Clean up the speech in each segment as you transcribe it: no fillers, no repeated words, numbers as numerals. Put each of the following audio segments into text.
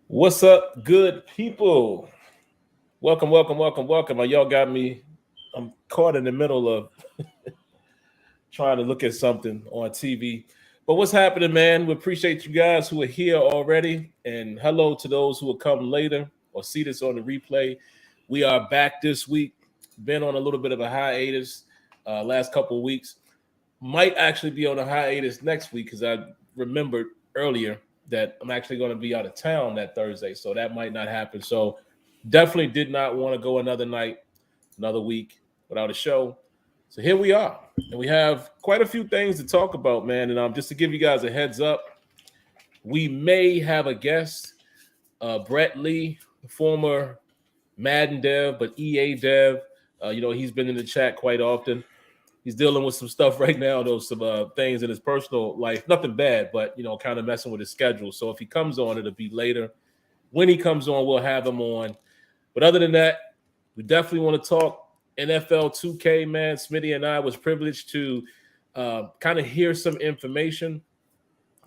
What's up, good people? Welcome. Y'all got me. I'm caught in the middle of trying to look at something on TV. But what's happening, man? We appreciate you guys who are here already. And hello to those who will come later or see this on the replay. We are back this week. Been on a little bit of a hiatus last couple of weeks. Might actually be on a hiatus next week because I remembered earlier that I'm actually going to be out of town that Thursday. So that might not happen. So definitely did not want to go another night, another week without a show. So here we are. And we have quite a few things to talk about, man. And just to give you guys a heads up, we may have a guest, Brett Lee, former Madden dev, but EA dev. He's been in the chat quite often. He's dealing with some stuff right now, though, some things in his personal life. Nothing bad, but, kind of messing with his schedule. So if he comes on, it'll be later. When he comes on, we'll have him on. But other than that, we definitely want to talk NFL 2K, man. Smitty and I was privileged to kind of hear some information.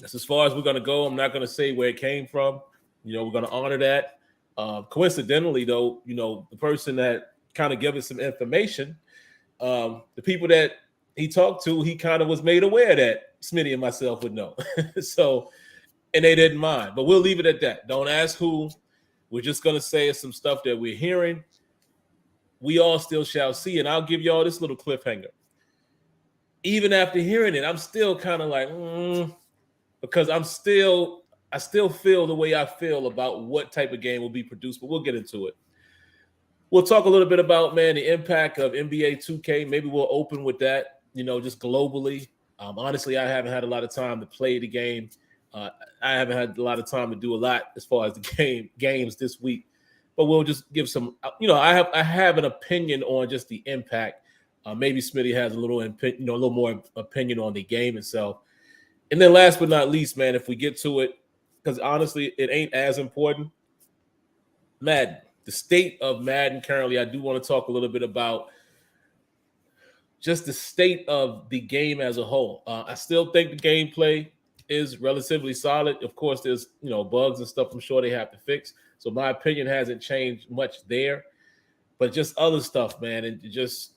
That's as far as we're going to go. I'm not going to say where it came from. We're going to honor that. Coincidentally, though, the person that kind of gave us some information, the people that he talked to, he kind of was made aware that Smitty and myself would know. So, and they didn't mind. But we'll leave it at that. Don't ask who. We're just going to say some stuff that we're hearing. We all still shall see. And I'll give y'all this little cliffhanger. Even after hearing it, I'm still kind of like, because I still feel the way I feel about what type of game will be produced, but we'll get into it. We'll talk a little bit about, man, the impact of NBA 2K. Maybe we'll open with that, just globally. Honestly, I haven't had a lot of time to play the game. I haven't had a lot of time to do a lot as far as the games this week. But we'll just give some, I have an opinion on just the impact. Maybe Smitty has a little more opinion on the game itself. And then last but not least, man, if we get to it, because honestly, it ain't as important. Madden, the state of Madden currently, I do want to talk a little bit about just the state of the game as a whole. I still think the gameplay is relatively solid. Of course, there's bugs and stuff I'm sure they have to fix. So my opinion hasn't changed much there. But just other stuff, man, and just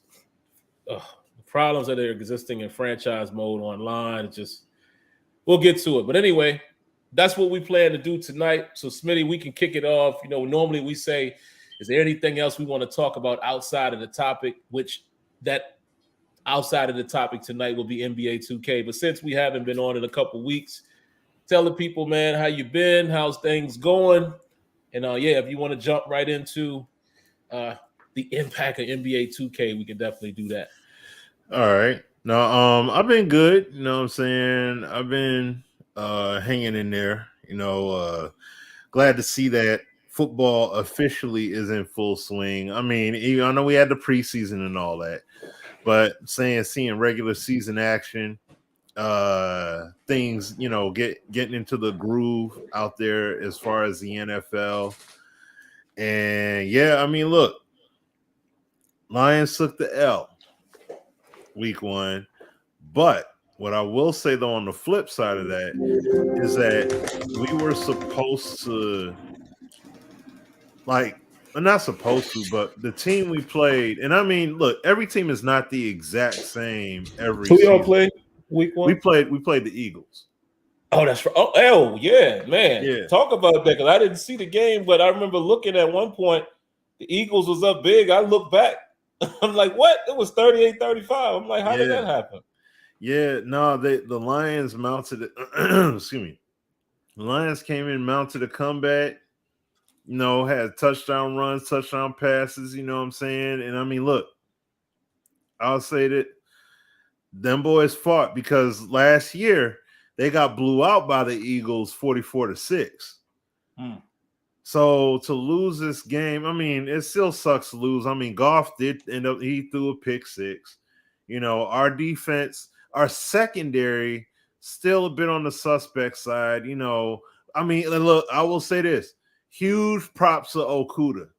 the problems that are existing in franchise mode online. We'll get to it. But anyway, that's what we plan to do tonight. So, Smitty, we can kick it off. Normally we say, is there anything else we want to talk about outside of the topic, which that outside of the topic tonight will be NBA 2K. But since we haven't been on in a couple weeks, tell the people, man, how you been? How's things going? And, if you want to jump right into the impact of NBA 2K, we can definitely do that. All right. No, I've been good. You know what I'm saying? I've been hanging in there. Glad to see that football officially is in full swing. I mean, I know we had the preseason and all that, but seeing regular season action, things, getting into the groove out there as far as the NFL. And yeah, I mean, look, Lions took the L week 1, but what I will say though on the flip side of that is that we were supposed to, not supposed to, but the team we played, and I mean, look, every team is not the exact same every Who season. y'all played week 1? We played the Eagles. Oh, that's right. Oh, yeah, man. Yeah. Talk about that, because I didn't see the game, but I remember looking at one point, the Eagles was up big. I looked back. I'm like, what? It was 38-35. I'm like, how did that happen? Yeah, no, the Lions mounted it. Excuse me. The Lions came in, mounted a comeback, had touchdown runs, touchdown passes, you know what I'm saying? And I mean, look, I'll say that them boys fought because last year they got blew out by the Eagles 44-6. So to lose this game, I mean, it still sucks to lose. I mean, Goff did end up, he threw a pick 6. Our defense, our secondary, still a bit on the suspect side. I mean, look, I will say this. Huge props to Okuda.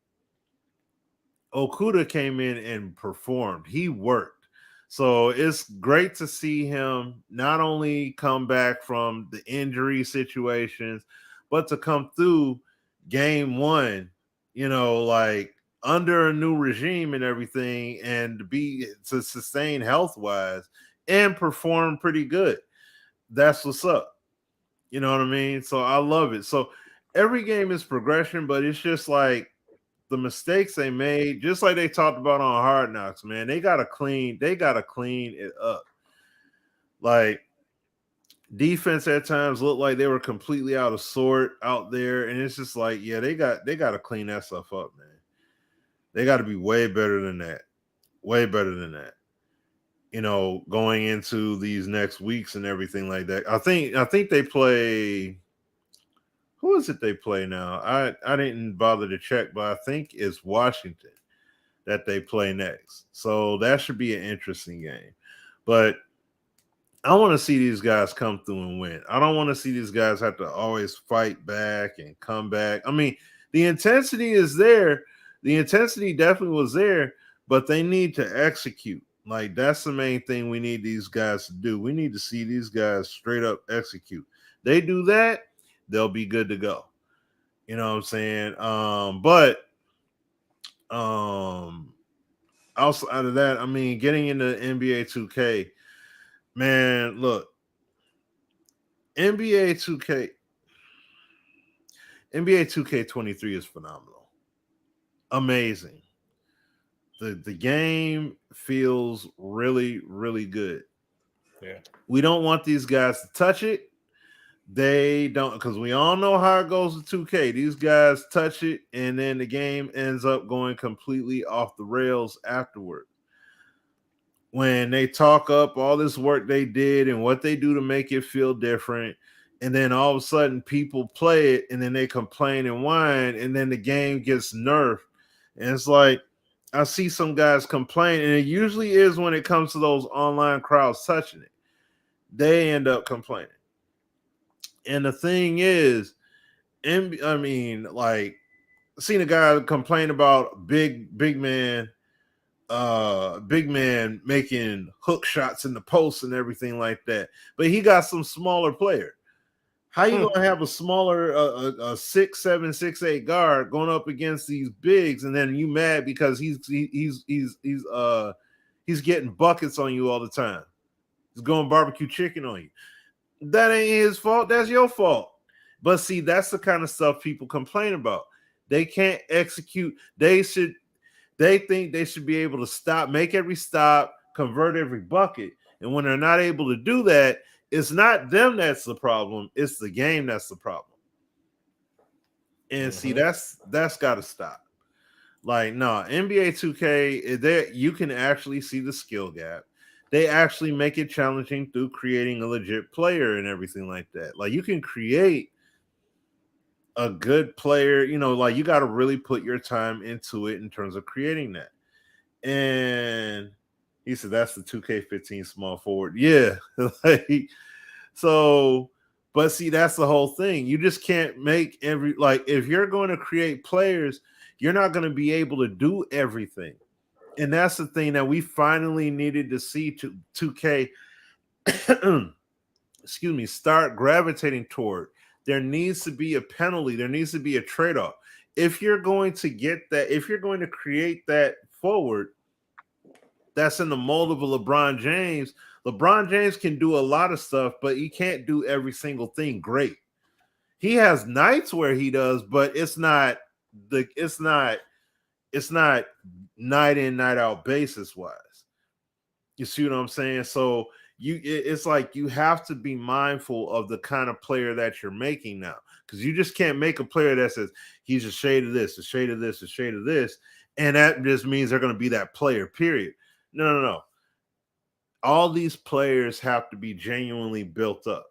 Okuda came in and performed. He worked. So it's great to see him not only come back from the injury situations, but to come through game one, like under a new regime and everything, and to sustain health wise and perform pretty good. That's what's up. You know what I mean? So I love it. So every game is progression, but it's just like the mistakes they made, just like they talked about on Hard Knocks, man. They gotta clean it up. Like defense at times looked like they were completely out of sort out there, and it's just like, yeah, they gotta clean that stuff up, man. They got to be way better than that. Way better than that. Going into these next weeks and everything like that. I think they play. Who is it they play now? I didn't bother to check, but I think it's Washington that they play next. So that should be an interesting game. But I want to see these guys come through and win. I don't want to see these guys have to always fight back and come back. I mean, the intensity is there. The intensity definitely was there, but they need to execute. Like, that's the main thing we need these guys to do. We need to see these guys straight up execute. They do that, they'll be good to go. You know what I'm saying? But outside of that, I mean, getting into NBA 2K, man, look, NBA 2K23 is phenomenal. Amazing. The game feels really, really good. Yeah. We don't want these guys to touch it. They don't, because we all know how it goes with 2K. These guys touch it, and then the game ends up going completely off the rails afterward. When they talk up all this work they did and what they do to make it feel different, and then all of a sudden people play it, and then they complain and whine, and then the game gets nerfed. And it's like, I see some guys complain, and it usually is when it comes to those online crowds touching it. They end up complaining. And the thing is, seen a guy complain about big man making hook shots in the post and everything like that. But he got some smaller player. How you gonna have a smaller a 6'7", 6'8" guard going up against these bigs, and then you mad because he's getting buckets on you all the time? He's going barbecue chicken on you. That ain't his fault. That's your fault. But see, that's the kind of stuff people complain about. They can't execute. They think they should be able to make every stop, convert every bucket. And when they're not able to do that, it's not them that's the problem. It's the game that's the problem. And see, that's got to stop. Like, no, NBA 2K, there you can actually see the skill gap. They actually make it challenging through creating a legit player and everything like that. Like, you can create a good player, like, you got to really put your time into it in terms of creating that. And he said that's the 2K15 small forward. Yeah. But see, that's the whole thing. You just can't make if you're going to create players, you're not going to be able to do everything. And that's the thing that we finally needed to see 2K start gravitating toward. There needs to be a penalty. There needs to be a trade-off. If you're going to get that, if you're going to create that forward that's in the mold of a LeBron James can do a lot of stuff, but he can't do every single thing great. He has nights where he does, but it's not night in, night out basis wise. You see what I'm saying? So it's like you have to be mindful of the kind of player that you're making now, because you just can't make a player that says he's a shade of this, a shade of this, a shade of this, and that just means they're going to be that player, period. No. All these players have to be genuinely built up.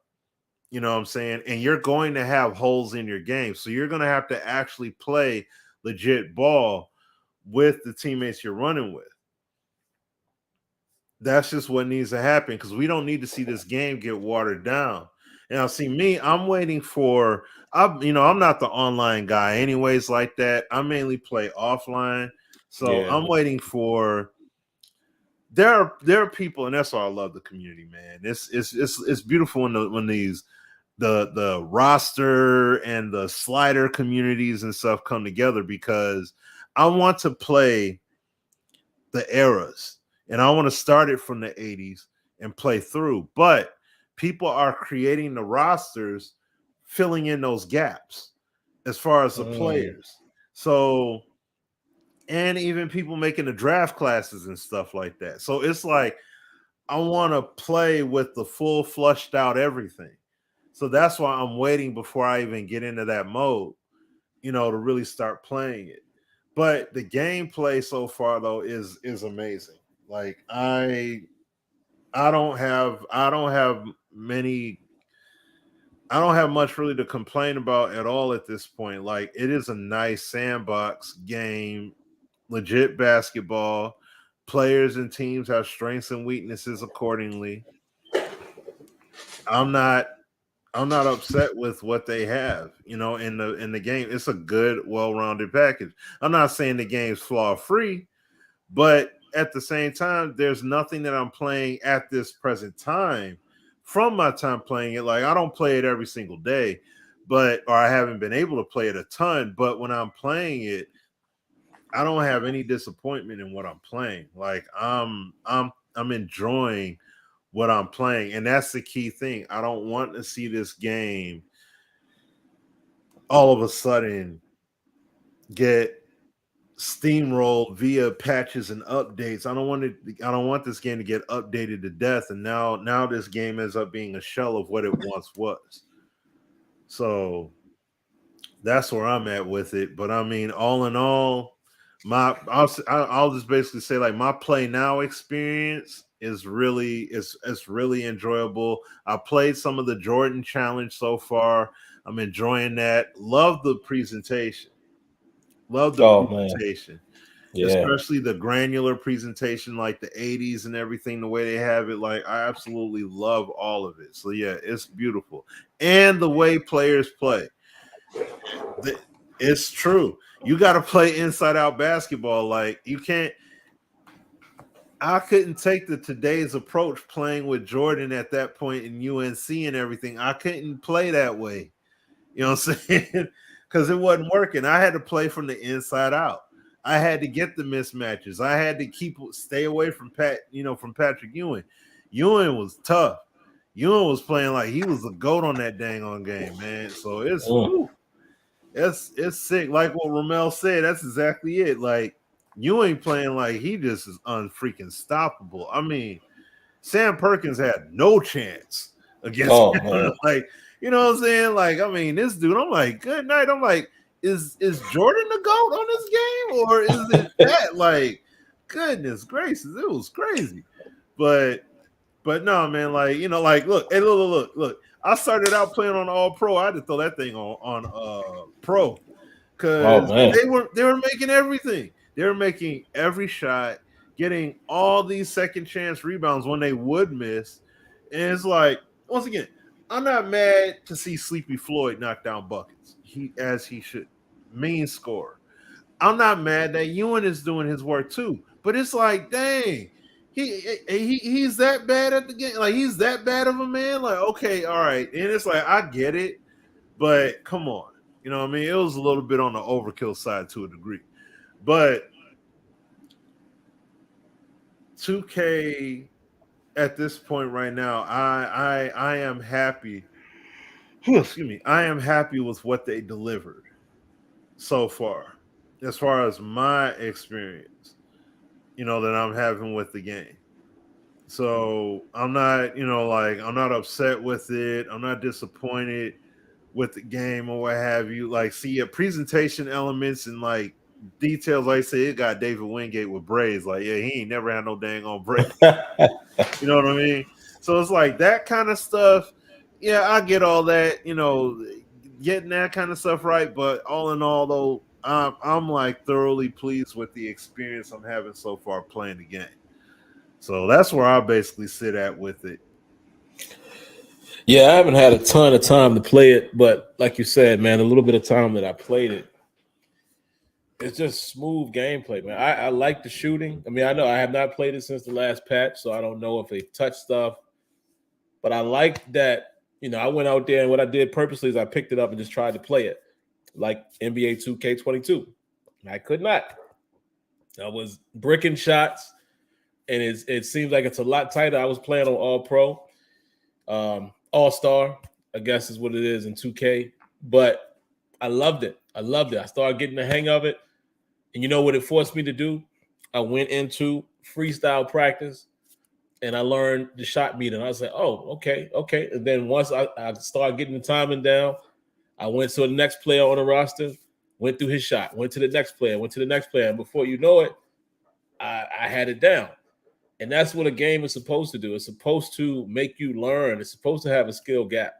You know what I'm saying? And you're going to have holes in your game. So you're going to have to actually play legit ball with the teammates you're running with. That's just what needs to happen, because we don't need to see this game get watered down. And I'll see me, I'm waiting for, I'm not the online guy anyways like that. I mainly play offline. So yeah. I'm waiting for there are people, and that's why I love the community, man. It's beautiful when the roster and the slider communities and stuff come together, because I want to play the eras and I want to start it from the 80s and play through. But people are creating the rosters, filling in those gaps as far as the players. So, and even people making the draft classes and stuff like that. So it's like, I want to play with the full flushed out everything. So that's why I'm waiting before I even get into that mode, to really start playing it. But the gameplay so far though is amazing. Like I don't have much really to complain about at all at this point. Like, it is a nice sandbox game, legit basketball. Players and teams have strengths and weaknesses accordingly. I'm not upset with what they have, in the game. It's a good, well-rounded package. I'm not saying the game's flaw-free, but at the same time, there's nothing that I'm playing at this present time from my time playing it. Like, I don't play it every single day, or I haven't been able to play it a ton. But when I'm playing it, I don't have any disappointment in what I'm playing. Like, I'm enjoying what I'm playing, and that's the key thing. I don't want to see this game all of a sudden get steamrolled via patches and updates. I don't want this game to get updated to death, and now this game ends up being a shell of what it once was. So that's where I'm at with it. But I mean, all in all, I'll just basically say, like, my play now experience is really enjoyable. I played some of the Jordan challenge so far. I'm enjoying that. Love the presentation. Presentation. Yeah. Especially the granular presentation, like the 80s and everything, the way they have it. Like, I absolutely love all of it. So yeah, it's beautiful. And the way players play. It's true. You got to play inside out basketball. Like, you can't. I couldn't take today's approach playing with Jordan at that point in UNC and everything. I couldn't play that way. You know what I'm saying? Because it wasn't working. I had to play from the inside out. I had to get the mismatches. I had to stay away from Patrick Ewing. Ewing was tough. Ewing was playing like he was a goat on that dang on game, man. So it's sick. Like what Ramel said, that's exactly it. Like, you ain't playing like he just is unfreaking stoppable. I mean, Sam Perkins had no chance against him. Like, you know what I'm saying? Like, I mean, this dude, I'm like, good night. I'm like, is Jordan the GOAT on this game, or is it that? Like, goodness gracious, it was crazy. But no, man, like, like, look, hey, look. I started out playing on All Pro. I had to throw that thing on Pro, because they were making everything. They were making every shot, getting all these second chance rebounds when they would miss. And it's like, once again, I'm not mad to see Sleepy Floyd knock down buckets. As he should. Mean scorer. I'm not mad that Ewing is doing his work too. But it's like, dang, he's that bad at the game. Like, he's that bad of a man. Like, okay, all right. And it's like, I get it, but come on. You know what I mean? It was a little bit on the overkill side to a degree. But 2K at this point right now, I am happy. Excuse me. I am happy with what they delivered so far, as far as my experience, that I'm having with the game. So I'm not, I'm not upset with it. I'm not disappointed with the game or what have you. Like, see, presentation elements and like details, like I say, it got David Wingate with braids. Like, yeah, he ain't never had no dang on braids. You know what I mean? So it's like that kind of stuff. Yeah, I get all that, getting that kind of stuff right. But all in all, though, I'm like thoroughly pleased with the experience I'm having so far playing the game. So that's where I basically sit at with it. Yeah, I haven't had a ton of time to play it, but like you said, man, a little bit of time that I played it, it's just smooth gameplay, man. I like the shooting. I mean, I know I have not played it since the last patch, so I don't know if they touched stuff. But I like that, I went out there and what I did purposely is I picked it up and just tried to play it like NBA 2K22. I could not. I was bricking shots, and it seems like it's a lot tighter. I was playing on All Pro, All Star, I guess is what it is in 2K. But I loved it. I started getting the hang of it. And you know what it forced me to do? I went into freestyle practice and I learned the shot meter. And I was like, oh, okay. And then once I started getting the timing down, I went to the next player on the roster, went through his shot, went to the next player, And before you know it, I had it down. And that's what a game is supposed to do. It's supposed to make you learn. It's supposed to have a skill gap.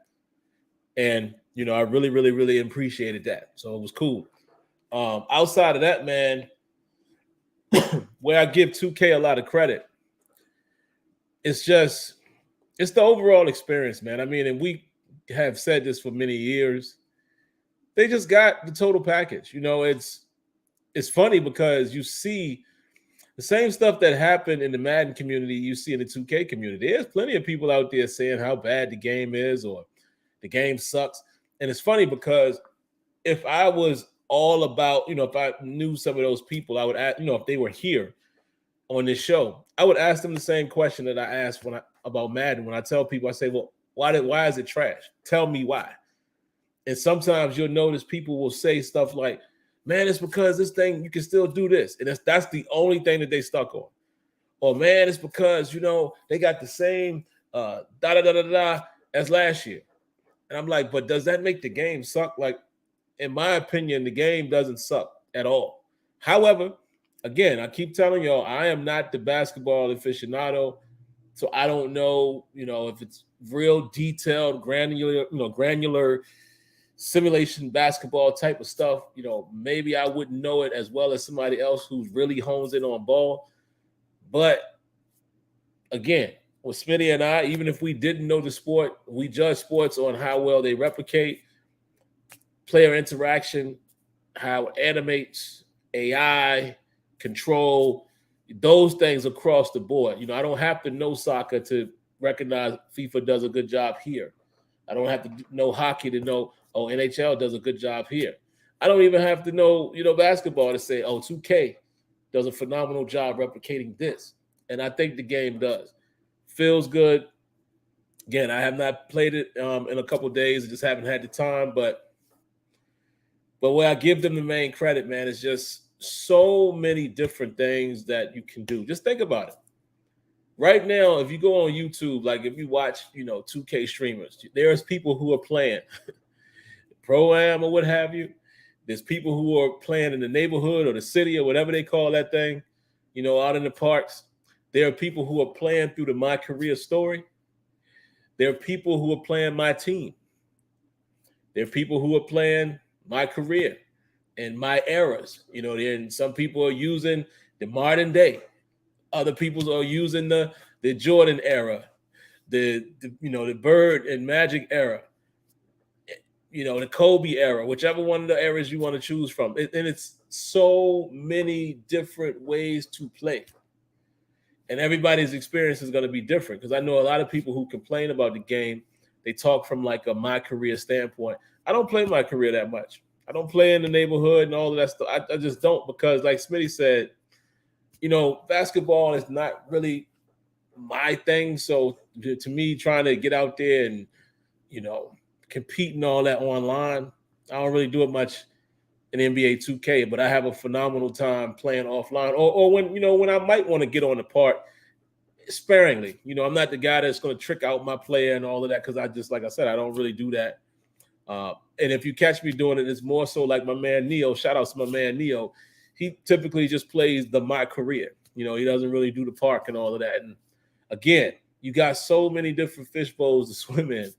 And, I really, really, really appreciated that. So it was cool. Outside of that, man, where I give 2K a lot of credit, it's the overall experience, man. I mean, and we have said this for many years. They just got the total package. It's funny because you see the same stuff that happened in the Madden community, you see in the 2K community. There's plenty of people out there saying how bad the game is or the game sucks. And it's funny because if I was all about, if I knew some of those people, I would ask, if they were here on this show, I would ask them the same question that I asked about Madden. When I tell people, I say, well, why is it trash? Tell me why. And sometimes you'll notice people will say stuff like, man, it's because this thing, you can still do this. And that's the only thing that they stuck on. Or, man, it's because, they got the same as last year. And I'm like, but does that make the game suck? Like, in my opinion, the game doesn't suck at all. However, again, I keep telling y'all, I am not the basketball aficionado. So I don't know, if it's real detailed, granular simulation basketball type of stuff, maybe I wouldn't know it as well as somebody else who really hones in on ball. But again, with Smitty and I, even if we didn't know the sport, we judge sports on how well they replicate, player interaction, how it animates, AI, control, those things across the board. I don't have to know soccer to recognize FIFA does a good job here. I don't have to know hockey to know, NHL does a good job here. I don't even have to know, basketball to say, 2K does a phenomenal job replicating this. And I think the game does. Feels good. Again, I have not played it in a couple of days. I just haven't had the time. But where I give them the main credit, man, is just so many different things that you can do. Just think about it. Right now, if you go on YouTube, like if you watch, 2K streamers, there's people who are playing Pro-Am or what have you. There's people who are playing in the neighborhood or the city or whatever they call that thing, out in the parks. There are people who are playing through the My Career story. There are people who are playing My Team. There are people who are playing My Career and My Eras. And some people are using the modern day. Other people are using the Jordan era, the Bird and Magic era, the Kobe era, whichever one of the eras you want to choose from. And it's so many different ways to play. And everybody's experience is going to be different because I know a lot of people who complain about the game, they talk from like a My Career standpoint. I don't play My Career that much. I don't play in the neighborhood and all of that stuff. I just don't because like Smitty said, basketball is not really my thing. So to me, trying to get out there and, compete and all that online, I don't really do it much in NBA 2K, but I have a phenomenal time playing offline or when I might want to get on the part sparingly. I'm not the guy that's going to trick out my player and all of that because I just, like I said, I don't really do that. And if you catch me doing it, it's more so like my man Neo. Shout out to my man Neo. He typically just plays the My Career. He doesn't really do the park and all of that. And again, you got so many different fish bowls to swim in.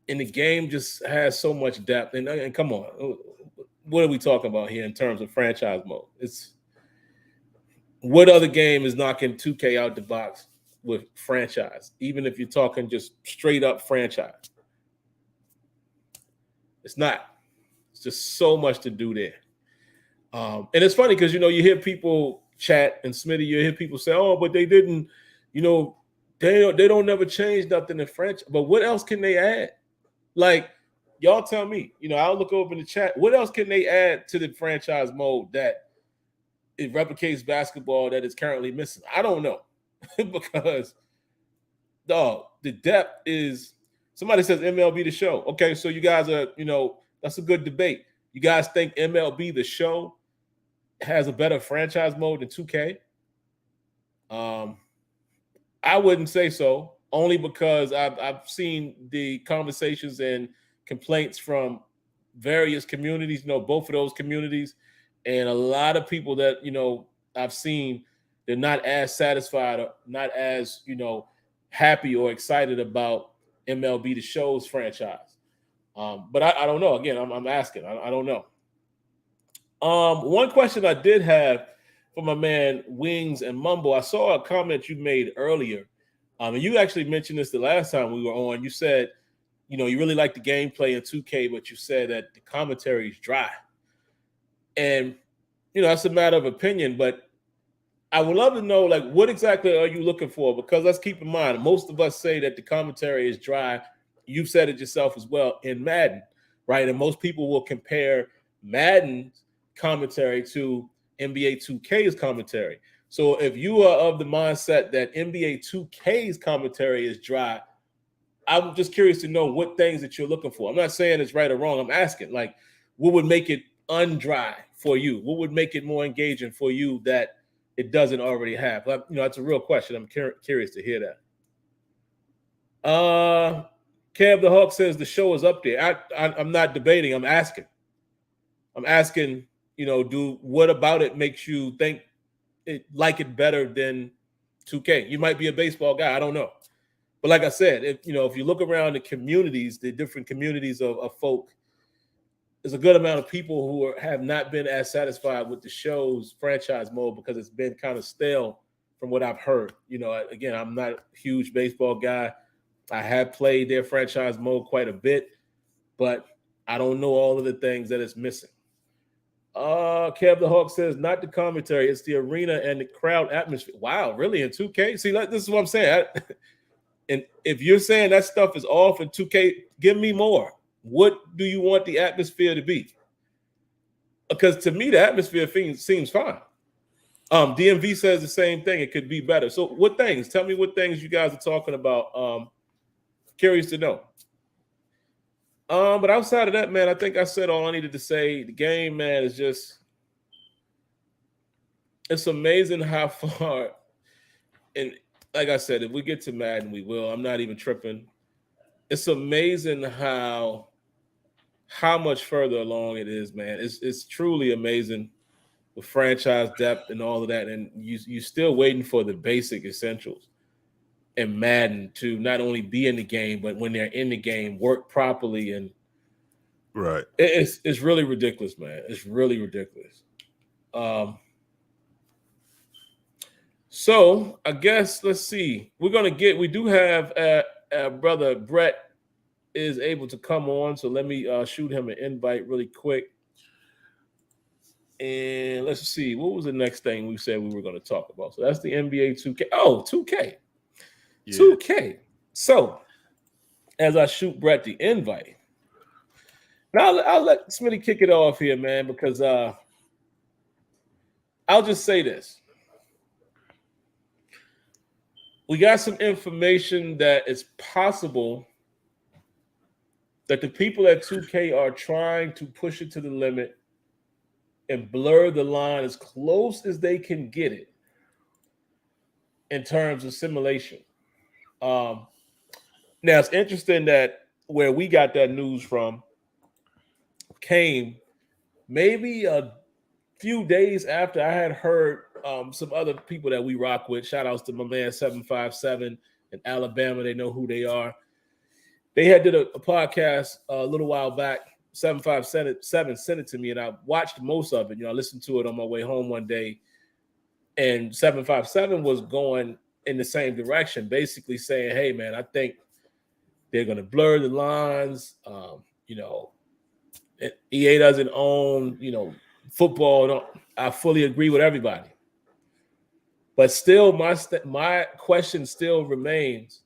And the game just has so much depth. And come on, what are we talking about here in terms of franchise mode? It's what other game is knocking 2K out the box with franchise, even if you're talking just straight up franchise? It's not. It's just so much to do there. And it's funny because, you hear people chat and Smitty, you hear people say, oh, but they didn't, they don't never change nothing in French. But what else can they add? Like, y'all tell me, I'll look over in the chat. What else can they add to the franchise mode that it replicates basketball that is currently missing? I don't know. Because, dog, the depth is, somebody says MLB the show. Okay, so you guys are, that's a good debate. You guys think MLB the show has a better franchise mode than 2K? I wouldn't say so, only because I've seen the conversations and complaints from various communities, both of those communities, and a lot of people that, I've seen, they're not as satisfied or not as, happy or excited about MLB The Show's franchise. But I don't know. Again, I'm asking. I don't know. One question I did have for my man Wings and Mumble, I saw a comment you made earlier. And you actually mentioned this the last time we were on. You said, you really like the gameplay in 2K, but you said that the commentary is dry. And, that's a matter of opinion, but I would love to know, like, what exactly are you looking for? Because let's keep in mind, most of us say that the commentary is dry. You've said it yourself as well in Madden, right? And most people will compare Madden's commentary to NBA 2K's commentary. So if you are of the mindset that NBA 2K's commentary is dry, I'm just curious to know what things that you're looking for. I'm not saying it's right or wrong. I'm asking, like, what would make it undry for you? What would make it more engaging for you that it doesn't already have? Like, that's a real question. I'm curious to hear that. Kev the Hawk says the show is up there. I'm not debating. I'm asking. What about it makes you think like it better than 2K? You might be a baseball guy. I don't know. But like I said, if you look around the communities, the different communities of folk, there's a good amount of people who have not been as satisfied with the show's franchise mode because it's been kind of stale from what I've heard. Again, I'm not a huge baseball guy. I have played their franchise mode quite a bit, but I don't know all of the things that it's missing. Kev the Hawk says, not the commentary, it's the arena and the crowd atmosphere. Wow, really? In 2K? See, this is what I'm saying. And if you're saying that stuff is off in 2K, give me more. What do you want the atmosphere to be? Because to me, the atmosphere seems fine. DMV says the same thing. It could be better. So what things? Tell me what things you guys are talking about. Curious to know. But outside of that, man, I think I said all I needed to say. The game, man, is just, it's amazing how far, and like I said, if we get to Madden, we will. I'm not even tripping. It's amazing how much further along it is, man. It's truly amazing with franchise depth and all of that. And you're still waiting for the basic essentials in Madden to not only be in the game, but when they're in the game, work properly. And right, it's really ridiculous, man. It's really ridiculous. So I guess let's see. We do have brother Brett is able to come on. So let me shoot him an invite really quick. And let's see, what was the next thing we said we were going to talk about? So that's the NBA 2K. Oh, 2K. Yeah. 2K. So as I shoot Brett the invite, now I'll let Smitty kick it off here, man, because I'll just say this. We got some information that it's possible that the people at 2K are trying to push it to the limit and blur the line as close as they can get it in terms of simulation. Now, it's interesting that where we got that news from came maybe a few days after I had heard some other people that we rock with. Shout outs to my man 757 in Alabama. They know who they are. They had did a podcast a little while back. 757 sent it to me, and I watched most of it. I listened to it on my way home one day, and 757 was going in the same direction, basically saying, hey, man, I think they're going to blur the lines. EA doesn't own, football. I fully agree with everybody. But still, my question still remains.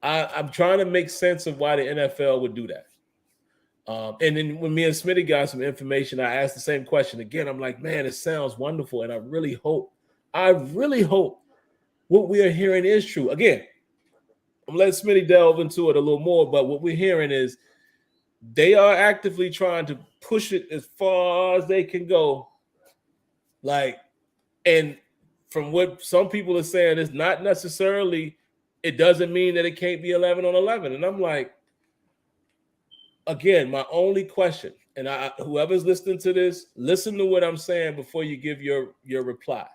I'm trying to make sense of why the NFL would do that. And then when me and Smitty got some information, I asked the same question again. I'm like, man, it sounds wonderful. And I really hope what we are hearing is true. Again, I'm letting Smitty delve into it a little more, but what we're hearing is they are actively trying to push it as far as they can go. Like, and from what some people are saying, it's not necessarily, it doesn't mean that it can't be 11 on 11. And I'm like, again, my only question, and whoever's listening to this, listen to what I'm saying before you give your reply.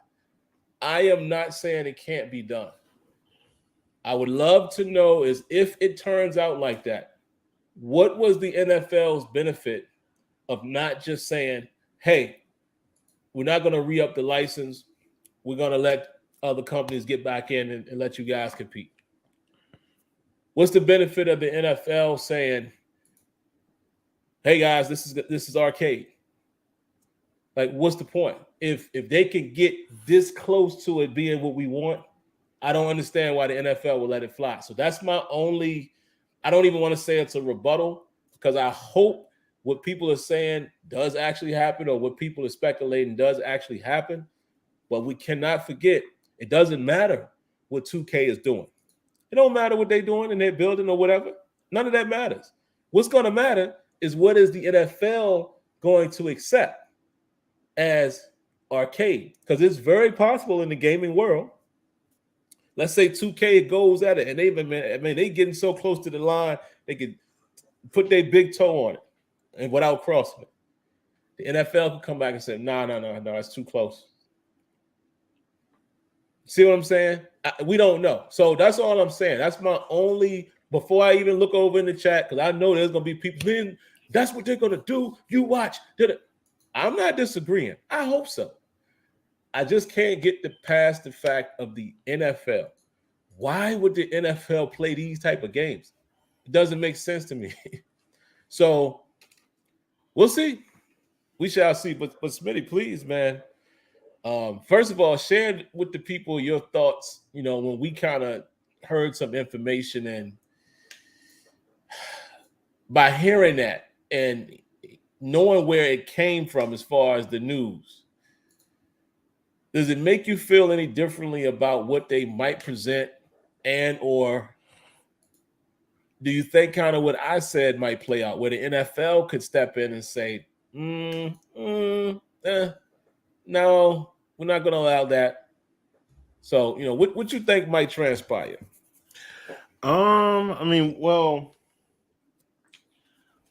I am not saying it can't be done. I would love to know is if it turns out like that, what was the NFL's benefit of not just saying, hey, we're not going to re-up the license. We're going to let other companies get back in and let you guys compete. What's the benefit of the NFL saying, hey guys, this is arcade? Like, what's the point? If they can get this close to it being what we want, I don't understand why the NFL will let it fly. So that's my only, I don't even want to say it's a rebuttal, because I hope what people are saying does actually happen, or what people are speculating does actually happen. But we cannot forget, it doesn't matter what 2K is doing. It don't matter what they're doing in their building or whatever. None of that matters. What's going to matter is what is the NFL going to accept as arcade? Because it's very possible in the gaming world. Let's say 2K goes at it, and they getting so close to the line, they could put their big toe on it and without crossing it. The NFL could come back and say, no, it's too close. See what I'm saying? We don't know. So that's all I'm saying. That's my only, before I even look over in the chat, because I know there's going to be people, man, that's what they're going to do. You watch. I'm not disagreeing. I hope so. I just can't get past the fact of the NFL. Why would the NFL play these type of games? It doesn't make sense to me. So we'll see. We shall see. But Smitty, please, man. First of all, share with the people your thoughts, when we kind of heard some information, and by hearing that and knowing where it came from as far as the news, does it make you feel any differently about what they might present, and or do you think kind of what I said might play out, where the NFL could step in and say, no, we're not going to allow that? So, what you think might transpire?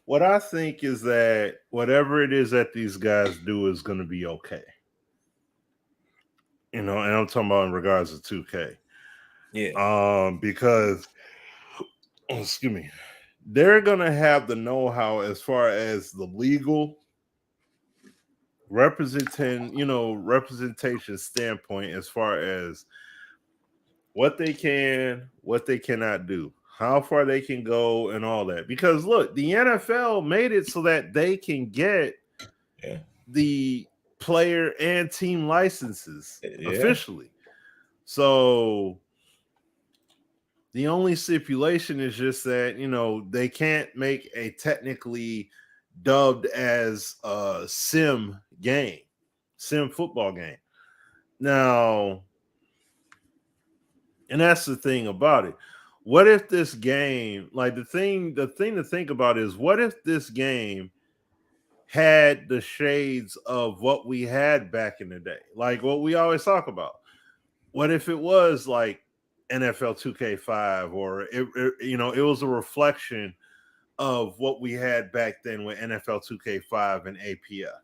What I think is that whatever it is that these guys do is going to be okay. And I'm talking about in regards to 2K. Yeah. Because, excuse me, they're going to have the know-how as far as the legal representation standpoint, as far as what they can, what they cannot do, how far they can go, and all that. Because look, the NFL made it so that they can get the player and team licenses officially. So the only stipulation is just that, they can't make a technically dubbed as a sim football game. Now, and that's the thing about it. What if this game, like the thing to think about is, what if this game had the shades of what we had back in the day? Like what we always talk about. What if it was like NFL 2K5, or it was a reflection of what we had back then with NFL 2K5 and APF?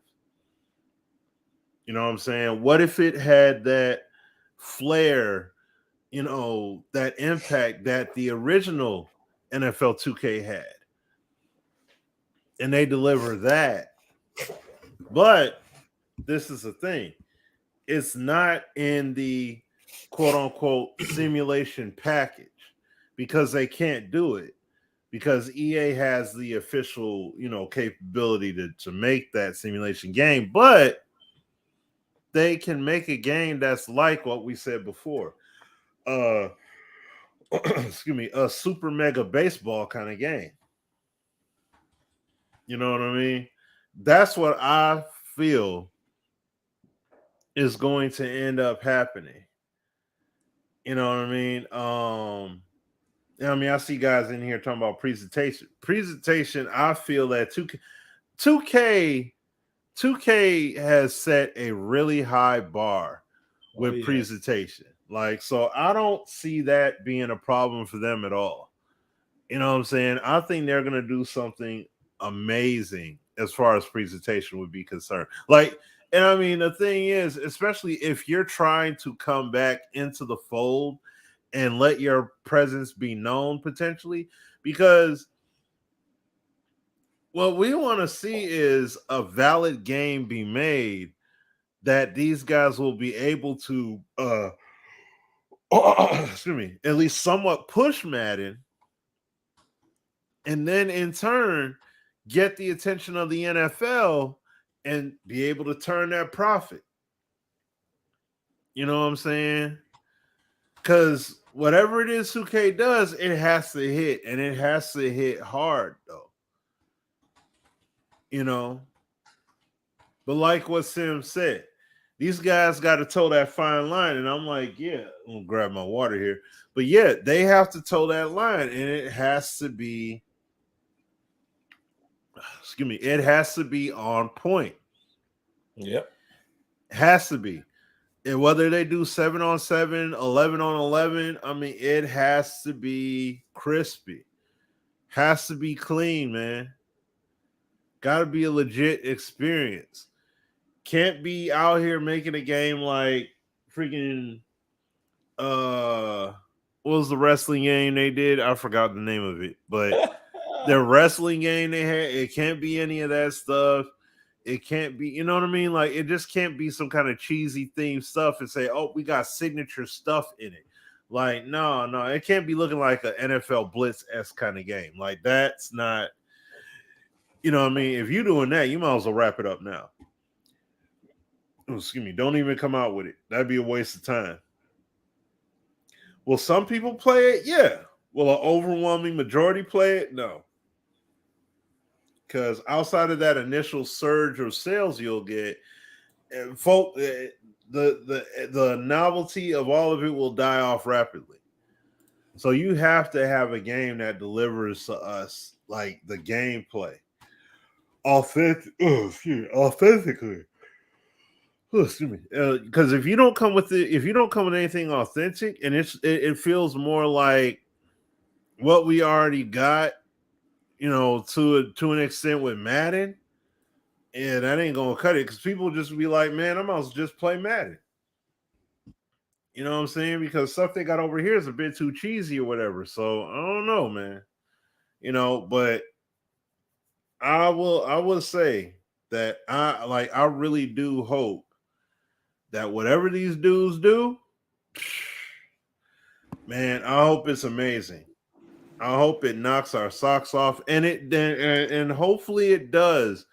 You know what I'm saying? What if it had that flair, that impact that the original NFL 2K had, and they deliver that? But this is the thing. It's not in the quote unquote simulation package, because they can't do it, because EA has the official, capability to make that simulation game, but they can make a game that's like what we said before. Excuse me, a super mega baseball kind of game. You know what I mean? That's what I feel is going to end up happening. You know what I mean? I see guys in here talking about presentation. Presentation, I feel that 2K has set a really high bar with presentation. Like, so I don't see that being a problem for them at all. You know what I'm saying? I think they're going to do something amazing as far as presentation would be concerned. Like, and I mean, the thing is, especially if you're trying to come back into the fold and let your presence be known potentially, because what we want to see is a valid game be made that these guys will be able to, excuse me, at least somewhat push Madden, and then in turn get the attention of the NFL and be able to turn that profit. You know what I'm saying? Because whatever it is 2K does, it has to hit, and it has to hit hard, though. You know? But like what Sim said, these guys got to toe that fine line. And I'm like, yeah, I'm going to grab my water here. But yeah, they have to toe that line, and it has to be, excuse me, it has to be on point. Yep. It has to be. And whether they do 7-on-7, 11-on-11, I mean, it has to be crispy. Has to be clean, man. Got to be a legit experience. Can't be out here making a game like freaking what was the wrestling game they did? I forgot the name of it, but the wrestling game they had, it can't be any of that stuff. It can't be, you know what I mean? Like, it just can't be some kind of cheesy theme stuff and say, oh, we got signature stuff in it. Like, no, it can't be looking like an NFL Blitz-esque kind of game. Like, that's not, you know what I mean? If you're doing that, you might as well wrap it up now. Oh, excuse me. Don't even come out with it. That'd be a waste of time. Will some people play it? Yeah. Will an overwhelming majority play it? No. Because outside of that initial surge of sales you'll get, folk, the novelty of all of it will die off rapidly. So you have to have a game that delivers to us like the gameplay, authentically. Excuse me. Because if you don't come with anything authentic, and it feels more like what we already got, to an extent with Madden, and that ain't gonna cut it because people just be like, man, I might as well just play Madden. You know what I'm saying? Because stuff they got over here is a bit too cheesy or whatever. So I don't know, man. But I will say that I really do hope that whatever these dudes do, man, I hope it's amazing. I hope it knocks our socks off, and hopefully it does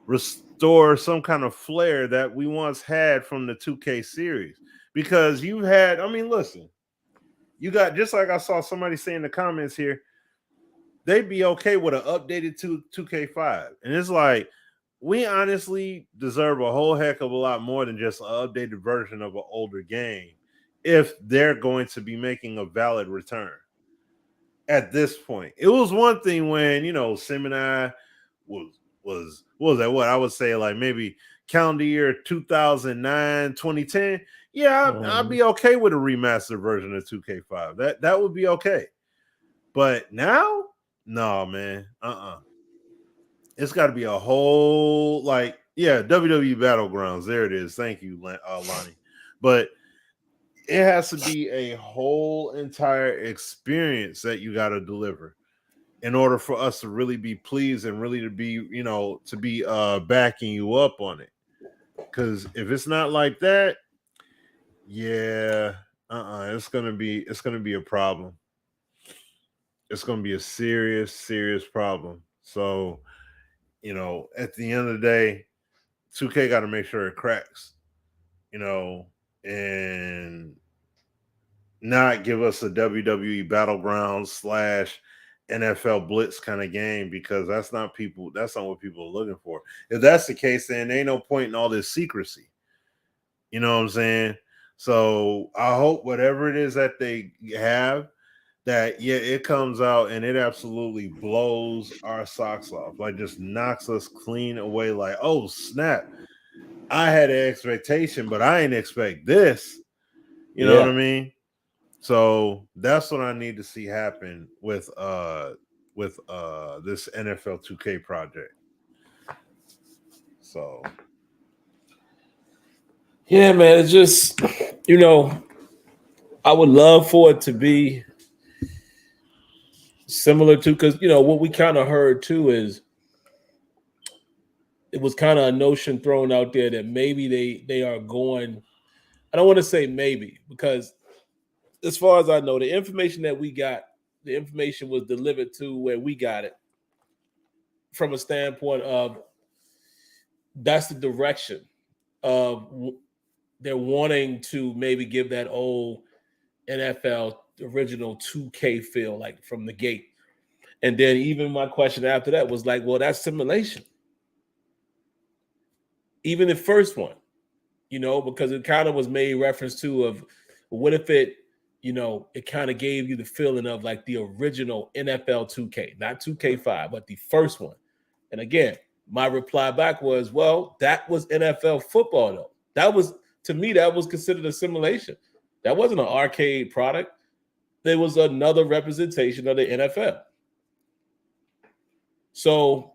restore some kind of flair that we once had from the 2K series. Because listen, you got, just like I saw somebody say in the comments here, they'd be okay with an updated 2K5. And it's like, we honestly deserve a whole heck of a lot more than just an updated version of an older game if they're going to be making a valid return. At this point, it was one thing when Sim and I was what was that? What I would say, like maybe calendar year 2009, 2010. Yeah, I'd be okay with a remastered version of 2K5. That would be okay. But now, no, man. It's got to be a whole WWE Battlegrounds. There it is. Thank you, Lonnie. But it has to be a whole entire experience that you got to deliver in order for us to really be pleased and really to be, to be backing you up on it. Because if it's not like that, yeah, it's gonna be a problem. it's going to be a serious problem. So, at the end of the day, 2K got to make sure it cracks, and not give us a WWE Battleground / NFL Blitz kind of game, because that's not what people are looking for. If that's the case, then ain't no point in all this secrecy. You know what I'm saying? So I hope whatever it is that they have, that it comes out and it absolutely blows our socks off, like just knocks us clean away. Like, oh snap, I had an expectation, but I didn't expect this. You know what I mean? So that's what I need to see happen with this NFL 2K project. So yeah, man, it's just I would love for it to be similar to, because what we kind of heard too is it was kind of a notion thrown out there that maybe they are going. I don't want to say maybe, because as far as I know, the information that we got, the information was delivered to where we got it from a standpoint of that's the direction of they're wanting to maybe give that old NFL original 2K feel, like from the gate. And then even my question after that was like, well, that's simulation. Even the first one, because it kind of was made reference to of what if it, it kind of gave you the feeling of like the original NFL 2K, not 2K5, but the first one. And again, my reply back was, well, that was NFL football though. That was, to me, that was considered a simulation. That wasn't an arcade product. There was another representation of the NFL. So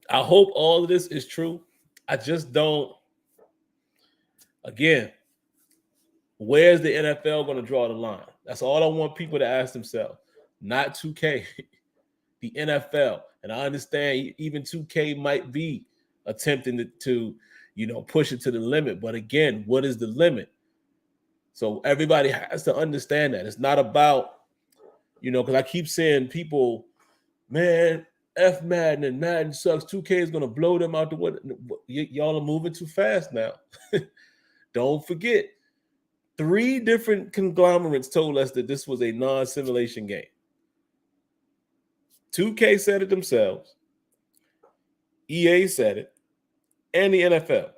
I hope all of this is true. I just don't. Again, where's the NFL going to draw the line? That's all I want people to ask themselves. Not 2K, the NFL. And I understand even 2K might be attempting to push it to the limit. But again, what is the limit? So everybody has to understand that. It's not about, because I keep saying people, man, F Madden and Madden sucks. 2K is going to blow them out the window. Y'all are moving too fast now. Don't forget, 3 different conglomerates told us that this was a non-simulation game. 2K said it themselves. EA said it. And the NFL.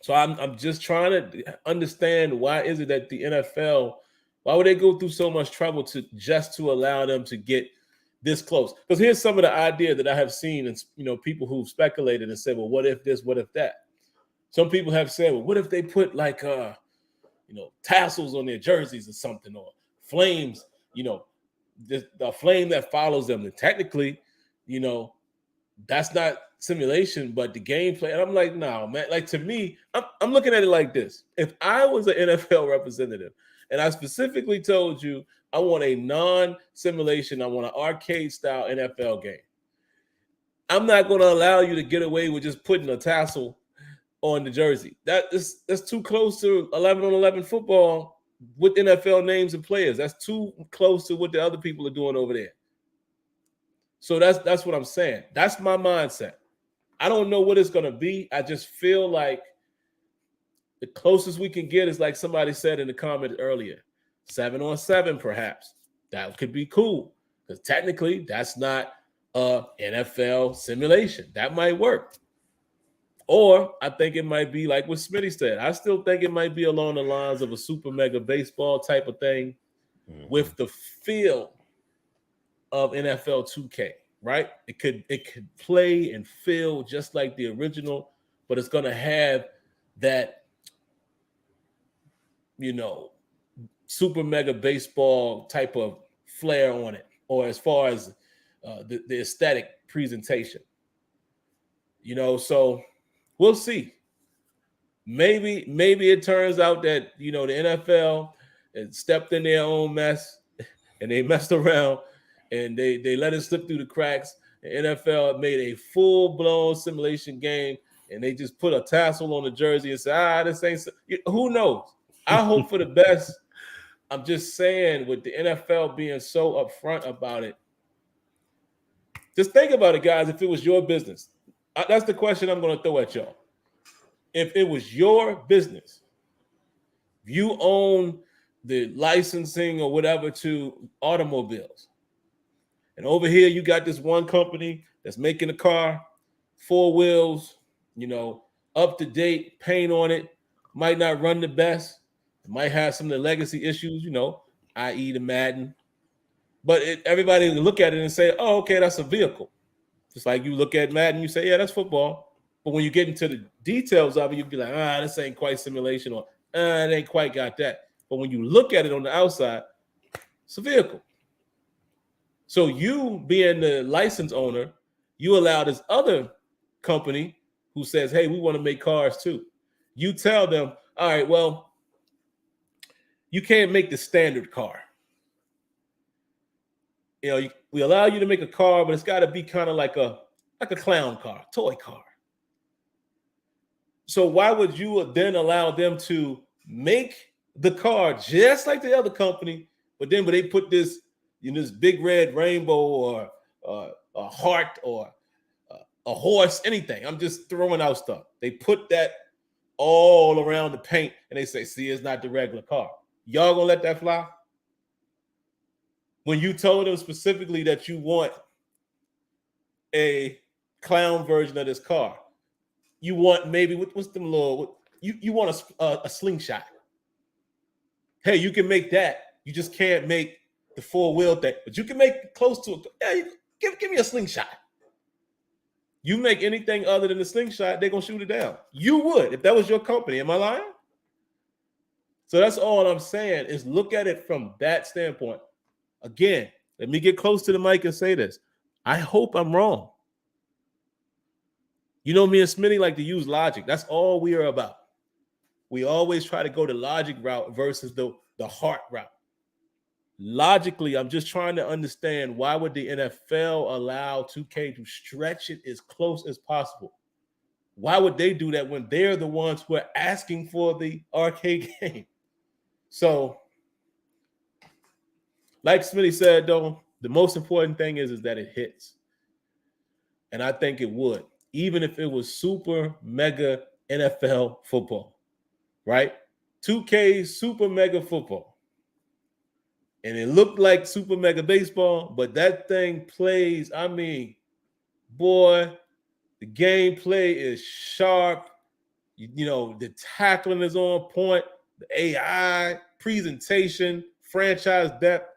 So I'm just trying to understand, why is it that the NFL, why would they go through so much trouble to allow them to get this close? Because here's some of the idea that I have seen, and people who've speculated and said, well, what if this, what if that? Some people have said, well, what if they put like tassels on their jerseys or something, or flames, the flame that follows them. And technically, that's not simulation, but the gameplay. And I'm like, no, man. Like, to me, I'm looking at it like this. If I was an NFL representative and I specifically told you I want a non-simulation, I want an arcade-style NFL game, I'm not going to allow you to get away with just putting a tassel on the jersey. That's too close to 11 on 11 football with NFL names and players. That's too close to what the other people are doing over there. So that's what I'm saying. That's my mindset. I don't know what it's going to be. I just feel like the closest we can get is, like somebody said in the comment earlier, 7 on 7 perhaps. That could be cool, because technically that's not a NFL simulation. That might work. Or I think it might be like what Smitty said. I still think it might be along the lines of a super mega baseball type of thing, with the feel of NFL 2K, right? It could play and feel just like the original, but it's going to have that, super mega baseball type of flair on it, or as far as the aesthetic presentation. So we'll see. Maybe it turns out that the NFL has stepped in their own mess and they messed around and they let it slip through the cracks. The NFL made a full-blown simulation game and they just put a tassel on the jersey and say, this ain't. Who knows? I hope for the best, I'm just saying, with the NFL being so upfront about it, just think about it, guys. If it was your business, that's the question I'm going to throw at y'all. If it was your business, you own the licensing or whatever to automobiles, and over here you got this one company that's making a car, 4 wheels, up to date, paint on it, might not run the best, it might have some of the legacy issues, i.e. the Madden. But everybody look at it and say, oh, okay, that's a vehicle. Just like you look at Madden, you say, yeah, that's football. But when you get into the details of it, you'd be like, this ain't quite simulation, or it ain't quite got that. But when you look at it on the outside, it's a vehicle. So you being the license owner, you allow this other company who says, hey, we want to make cars too. You tell them, all right, well, you can't make the standard car. We allow you to make a car, but it's got to be kind of like a clown car, toy car. So why would you then allow them to make the car just like the other company, but then when they put this, this big red rainbow or a heart or a horse, anything? I'm just throwing out stuff. They put that all around the paint and they say, see, it's not the regular car. Y'all gonna let that fly? When you told them specifically that you want a clown version of this car, you want maybe what's them little? You want a slingshot. Hey, you can make that. You just can't make the 4-wheel thing, but you can make close to it. Yeah, give me a slingshot. You make anything other than the slingshot, they're gonna shoot it down. You would if that was your company. Am I lying? So that's all I'm saying is look at it from that standpoint. Again, let me get close to the mic and say this. I hope I'm wrong. Me and Smitty like to use logic. That's all we are about. We always try to go the logic route versus the heart route. Logically, I'm just trying to understand why would the NFL allow 2K to stretch it as close as possible? Why would they do that when they're the ones who are asking for the arcade game? So, like Smitty said, though, the most important thing is that it hits. And I think it would, even if it was super mega NFL football, right? 2K super mega football. And it looked like super mega baseball, but that thing plays, boy, the gameplay is sharp. The tackling is on point, the AI, presentation, franchise depth.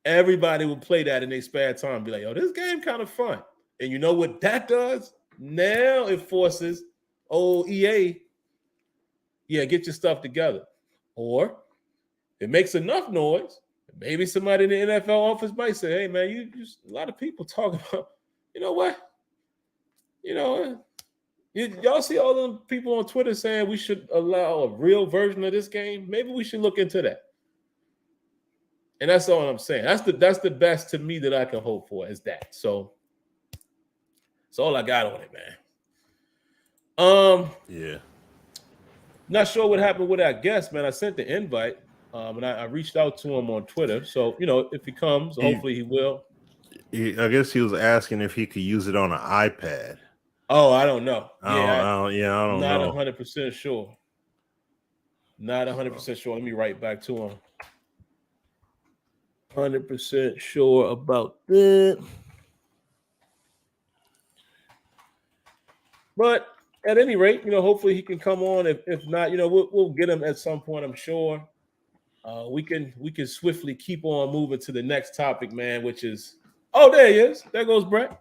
Everybody would play that in their spare time and be like, yo, this game kind of fun. And you know what that does? Now it forces EA, get your stuff together. Or it makes enough noise. Maybe somebody in the NFL office might say, hey, man, you just a lot of people talking about, you know what? Y'all see all the people on Twitter saying we should allow a real version of this game? Maybe we should look into that. And that's all I'm saying. That's the best to me that I can hope for is that. So that's all I got on it, man. Yeah. Not sure what happened with that guest, man. I sent the invite, and I reached out to him on Twitter. So, if he comes, hopefully he will. I guess he was asking if he could use it on an iPad. Oh, I don't know. I don't know. Not 100% sure. Not 100% sure. Let me write back to him. 100% sure about that. But at any rate, hopefully he can come on. If not, we'll get him at some point, I'm sure. We can swiftly keep on moving to the next topic, man, which is there he is. There goes Brett.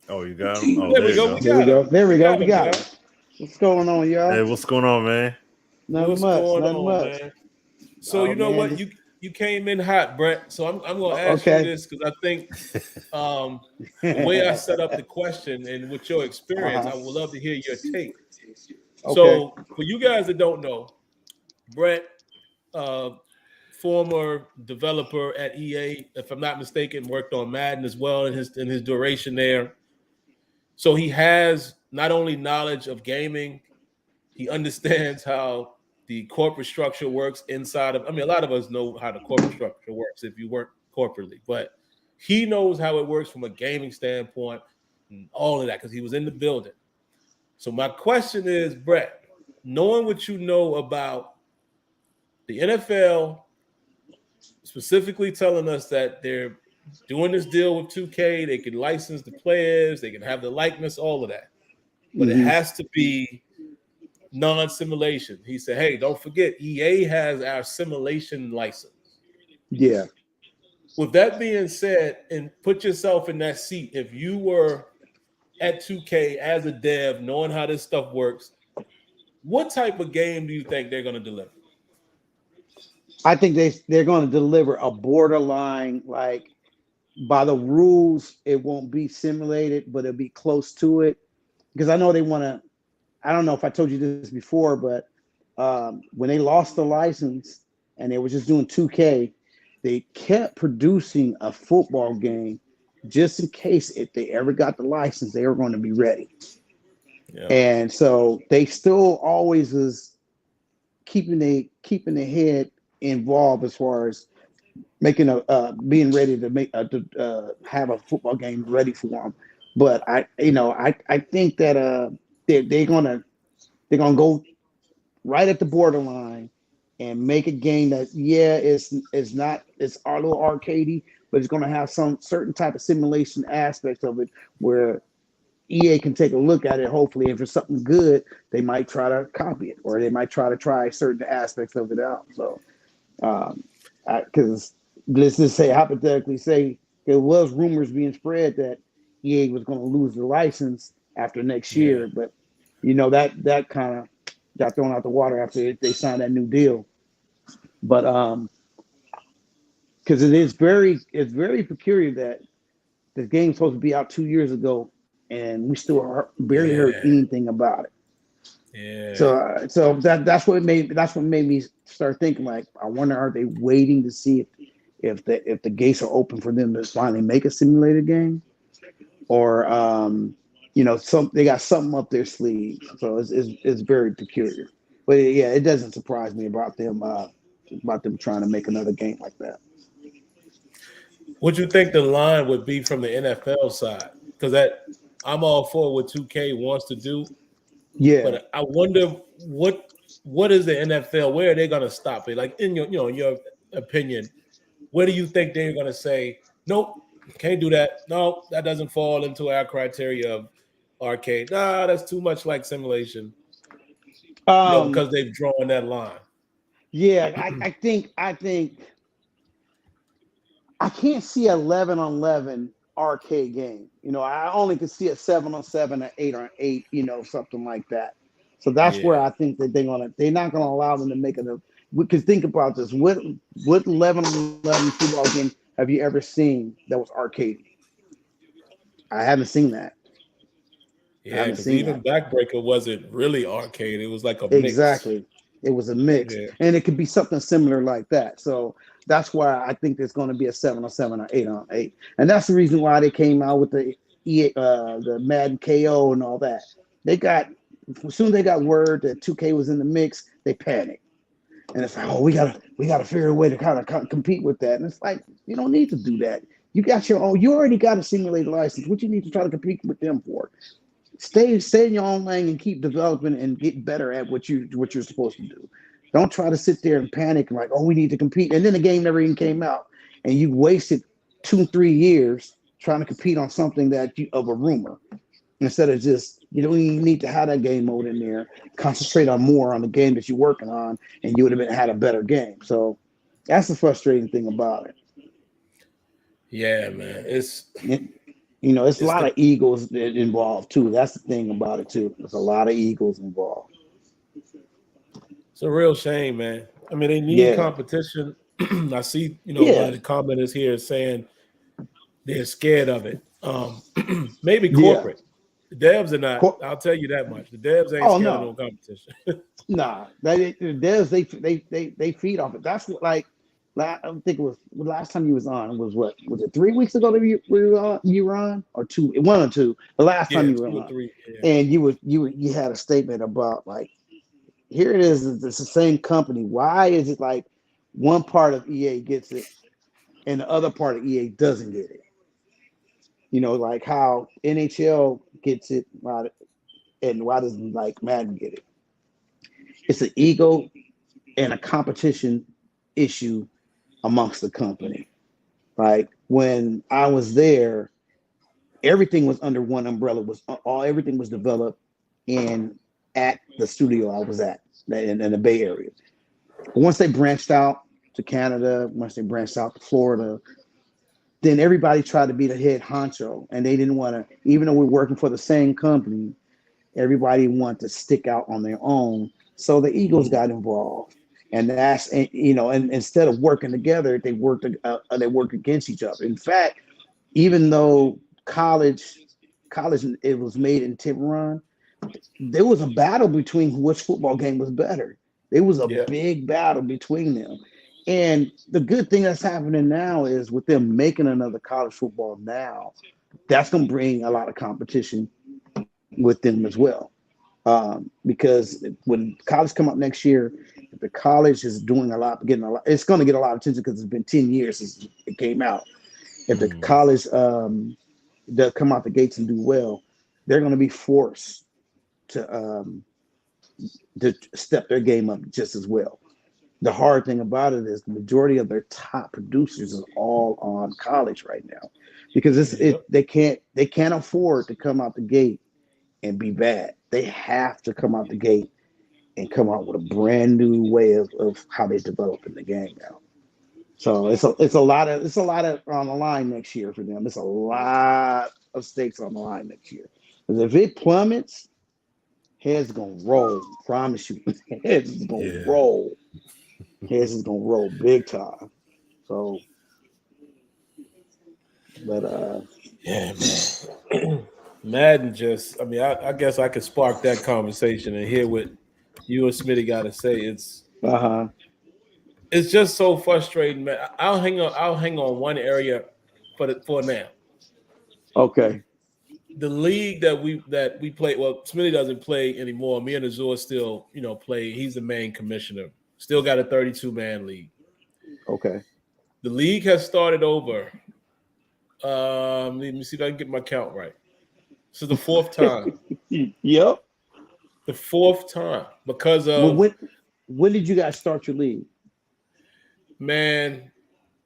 Oh, you got him? Oh, there we go. There we go. We got it. What's going on, y'all? Hey, what's going on, man? Nothing much. Man? So you know man. What? You came in hot, Brett. So I'm going to ask you this because I think the way I set up the question and with your experience, I would love to hear your take. Okay. So for you guys that don't know, Brett, former developer at EA, if I'm not mistaken, worked on Madden as well in his duration there. So he has not only knowledge of gaming, he understands how the corporate structure works inside of. I mean, a lot of us know how the corporate structure works if you work corporately, but he knows how it works from a gaming standpoint and all of that because he was in the building. So my question is, Brett, knowing what you know about the NFL, specifically telling us that they're doing this deal with 2K, they can license the players, they can have the likeness, all of that, but it has to be non-simulation. He said, hey, don't forget, EA has our simulation license. Yeah. With that being said, and put yourself in that seat, if you were at 2K as a dev, knowing how this stuff works, what type of game do you think they're going to deliver? I think they're going to deliver a borderline, like by the rules, it won't be simulated, but it'll be close to it. Because I know they want to, I don't know if I told you this before, but when they lost the license and they were just doing 2K, they kept producing a football game just in case if they ever got the license, they were going to be ready. Yeah. And so they still always was keeping the head involved as far as making being ready to make have a football game ready for them. But I think that they're gonna go right at the borderline and make a game that it's a little arcadey, but it's gonna have some certain type of simulation aspects of it where EA can take a look at it. Hopefully, if it's something good, they might try to copy it, or they might try certain aspects of it out. So, because let's just say hypothetically, say there was rumors being spread that EA was going to lose the license after next year, but that kind of got thrown out the water after they signed that new deal. But because it's very peculiar that the game's supposed to be out 2 years ago, and we still barely heard anything about it. Yeah. So that's what made me start thinking, like, I wonder, are they waiting to see if the gates are open for them to finally make a simulated game, or they got something up their sleeve. So it's very peculiar. But yeah, it doesn't surprise me about them trying to make another game like that. What you think the line would be from the NFL side? Because I'm all for what 2K wants to do. Yeah. But I wonder what is the NFL? Where are they going to stop it? Like, in your opinion, where do you think they're going to say, nope, can't do that. No, that doesn't fall into our criteria of arcade. Nah, that's too much like simulation. Because they've drawn that line. Yeah, I think I can't see 11-on-11 arcade game. I only can see a 7-on-7, an 8-on-8, something like that. So that's where I think that they're not gonna allow them to make it. Because think about this: what 11-on-11 football game have you ever seen that was arcade? I haven't seen that. Yeah, because even Backbreaker wasn't really arcade; it was like a mix. Exactly. It was a mix, and it could be something similar like that. So that's why I think there's going to be a 7-on-7 or 8-on-8, and that's the reason why they came out with the Madden KO and all that. As soon as they got word that 2K was in the mix, they panicked, and it's like, oh, we gotta figure a way to kind of compete with that. And it's like, you don't need to do that. You got your own. You already got a simulated license. What you need to try to compete with them for? Stay in your own lane and keep developing and get better at what you're supposed to do. Don't try to sit there and panic like, oh, we need to compete, and then the game never even came out, and you wasted 2-3 years trying to compete on something of a rumor, instead of just, you don't even need to have that game mode in there. Concentrate more on the game that you're working on, and you would have had a better game. So that's the frustrating thing about it. Yeah, man, it's a lot of egos involved too. That's the thing about it too. There's a lot of egos involved. It's a real shame, man. I mean, they need competition. I see, one of the commenters here saying they're scared of it. Maybe corporate. The devs are not. I'll tell you that much. The devs ain't scared of no competition. Nah, the devs they feed off it. That's what, like, I don't think it was the last time you was on. Was it 3 weeks ago that you were on, or 2, 1 or 2? The last time you were on, 3, and you had a statement about, like, here it is. It's the same company. Why is it like one part of EA gets it and the other part of EA doesn't get it? You know, like how NHL gets it, and why doesn't like Madden get it? It's an ego and a competition issue amongst the company. Like when I was there, everything was under one umbrella. Everything was developed at the studio I was at in the Bay Area. But once they branched out to Canada, once they branched out to Florida, then everybody tried to be the head honcho, and they didn't want to. Even though we're working for the same company, everybody wanted to stick out on their own. So the egos got involved, and and instead of working together, they work against each other. In fact, even though college, it was made in Tiburon, there was a battle between which football game was better. There was a big battle between them. And the good thing that's happening now is with them making another college football now, that's going to bring a lot of competition with them as well. Because when college come up next year, if the college is doing a lot, it's going to get a lot of attention because it's been 10 years since it came out. If the college does come out the gates and do well, they're going to be forced to step their game up just as well. The hard thing about it is the majority of their top producers is all on college right now, because they can't afford to come out the gate and be bad. They have to come out the gate and come out with a brand new way of how they're developing the game now. So it's a lot of on the line next year for them. It's a lot of stakes on the line next year. Because if it plummets, heads gonna roll. Promise you, heads is gonna roll. Heads is gonna roll big time. So, but yeah, man. Madden just, I mean, I guess I could spark that conversation and hear what you and Smitty got to say. It's just so frustrating, man. I'll hang on one area for now. Okay. The league that we play, well, Smitty doesn't play anymore. Me and Azure still, play. He's the main commissioner. Still got a 32-man league. Okay. The league has started over. Let me see if I can get my count right. This is the fourth time. Yep. The fourth time because of when did you guys start your league? Man,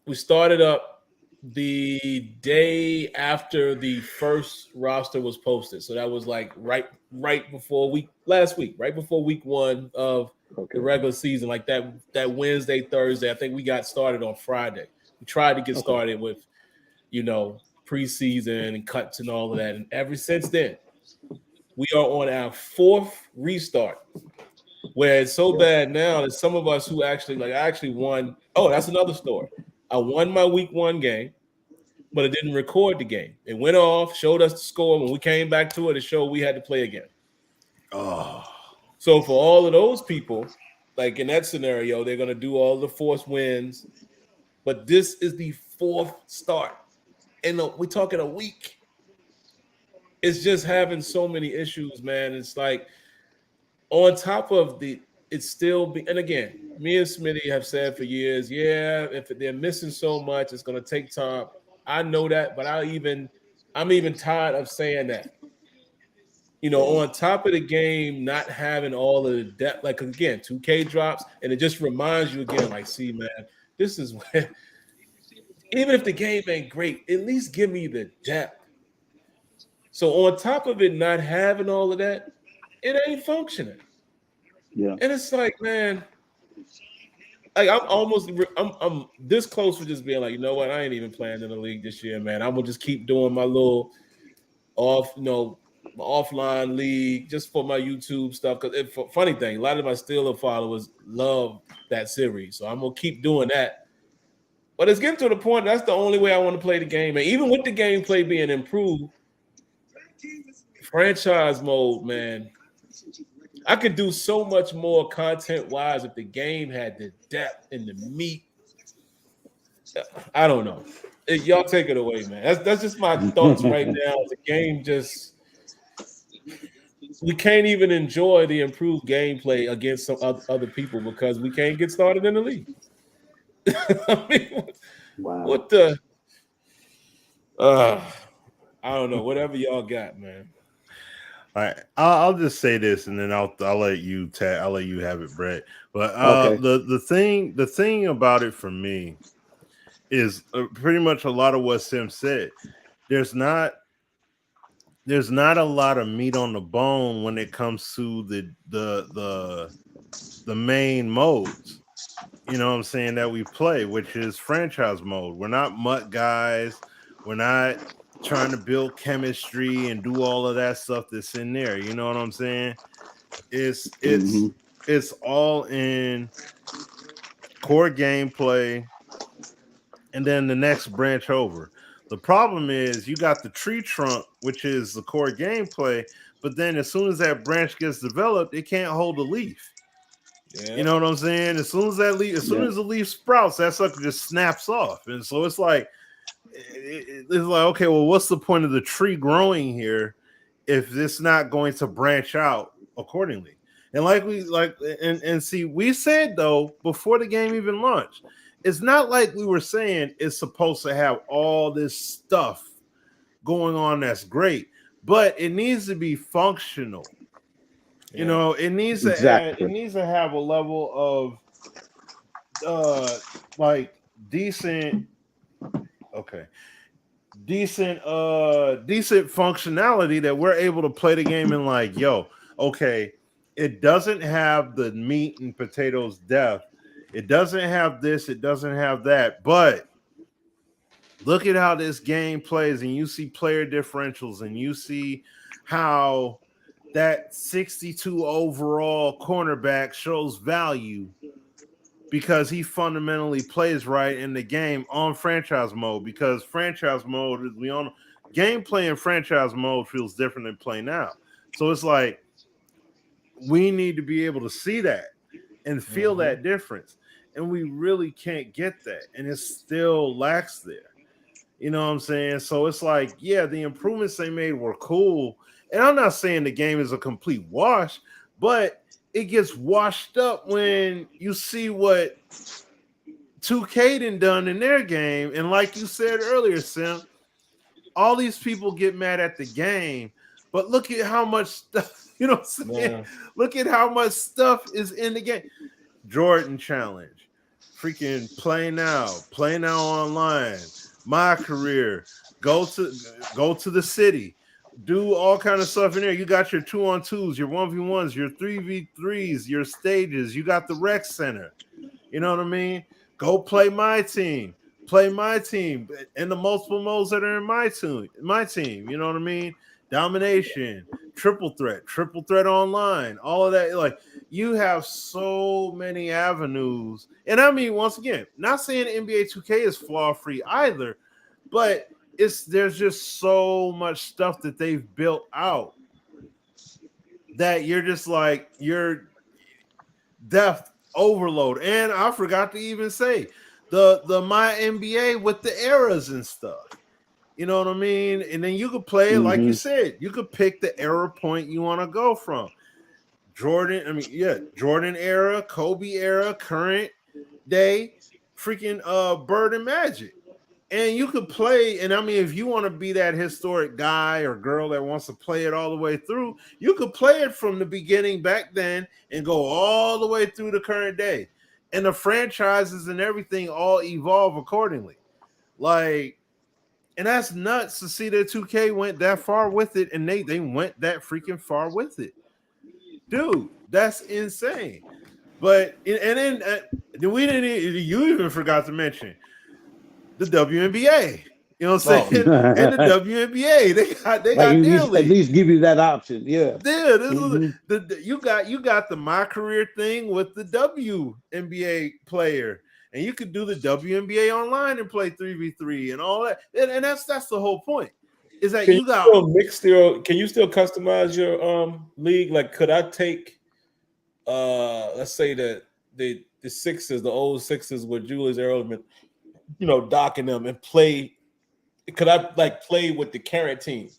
we started up the day after the first roster was posted. So that was like right before last week, right before week 1 of the regular season, like that Wednesday, Thursday. I think we got started on Friday. We tried to get started with, preseason and cuts and all of that. And ever since then, we are on our 4th restart, where it's so bad now that some of us who I actually won. Oh, that's another story. I won my week 1 game, but it didn't record the game. It went off, showed us the score. When we came back to it showed we had to play again. Oh. So for all of those people, like in that scenario, they're going to do all the forced wins. But this is the 4th start. And we're talking a week. It's just having so many issues, man. It's like on top of it's still and again, me and Smitty have said for years, if they're missing so much, it's going to take time. I know that, but I'm even tired of saying that. On top of the game, not having all of the depth, like again, 2K drops, and it just reminds you again, like, see, man, this is where even if the game ain't great, at least give me the depth. So on top of it not having all of that, it ain't functioning. Yeah. And it's like, man, like I'm this close to just being like, you know what? I ain't even playing in the league this year, man. I'm gonna just keep doing my little offline league just for my YouTube stuff. Because funny thing, a lot of my Steeler followers love that series, so I'm gonna keep doing that. But it's getting to the point that's the only way I want to play the game. And even with the gameplay being improved, franchise mode, man, I could do so much more content-wise if the game had the depth and the meat. I don't know. Y'all take it away, man. That's just my thoughts right now. The game just we can't even enjoy the improved gameplay against some other people because we can't get started in the league. I mean, Wow. what the? I don't know. Whatever y'all got, man. All right, I'll just say this, and then I'll let you I'll let you have it, Brett. But Okay. the thing about it for me is pretty much a lot of what Sim said. There's not a lot of meat on the bone when it comes to the main modes. You know what I'm saying, that we play, which is franchise mode. We're not MUT guys. We're not trying to build chemistry and do all of that stuff that's in there. You know what I'm saying? It's all in core gameplay, and then the next branch over. The problem is you got the tree trunk, which is the core gameplay, but then as soon as that branch gets developed, it can't hold a leaf. Yeah. You know what I'm saying? As soon as the leaf sprouts, that sucker just snaps off. And so it's like, okay, well, what's the point of the tree growing here if it's not going to branch out accordingly? And see, we said though before the game even launched, it's not like we were saying it's supposed to have all this stuff going on that's great, but it needs to be functional. You know, it needs to have a level of like decent functionality that we're able to play the game and like, yo, okay, it doesn't have the meat and potatoes depth. It doesn't have this, it doesn't have that, but look at how this game plays, and you see player differentials, and you see how that 62 overall cornerback shows value because he fundamentally plays right in the game on franchise mode. Because franchise mode, as we all know, gameplay in franchise mode feels different than play now. So it's like we need to be able to see that and feel that difference, and we really can't get that, and it still lacks there. You know what I'm saying? So it's like, yeah, the improvements they made were cool. And I'm not saying the game is a complete wash, but it gets washed up when you see what 2K done in their game. And like you said earlier, Sim, all these people get mad at the game, but look at how much stuff, you know what I'm saying? Yeah. Look at how much stuff is in the game. Jordan Challenge, freaking play now online. My career, go to the city, do all kind of stuff in there. You got your 2-on-2s, your 1v1s, your 3v3s, your stages. You got the rec center. You know what I mean? Go play my team and the multiple modes that are in my team. You know what I mean? Domination, triple threat online, all of that. Like, you have so many avenues. And I mean, once again, not saying NBA 2K is flaw free either, but there's just so much stuff that they've built out that you're just like, you're depth overload. And I forgot to even say the My NBA with the eras and stuff. You know what I mean? And then you could play it like you said. You could pick the era point you want to go from. Jordan era, Kobe era, current day, freaking Bird and Magic. And you could play, and I mean, if you want to be that historic guy or girl that wants to play it all the way through, you could play it from the beginning back then and go all the way through the current day. And the franchises and everything all evolve accordingly. Like, and that's nuts to see that 2K went that far with it, and they went that freaking far with it. Dude, that's insane. But and then you even forgot to mention the WNBA. You know what I'm saying? And the WNBA, they got deal at least give you that option. Yeah. You got the My Career thing with the WNBA player. And you could do the WNBA online and play 3v3 and all that. And that's the whole point. Is that can you still customize your league? Like, could I take let's say that the Sixers, the old Sixers with Julius Erlinger, you know, docking them and play? Could I like play with the current team?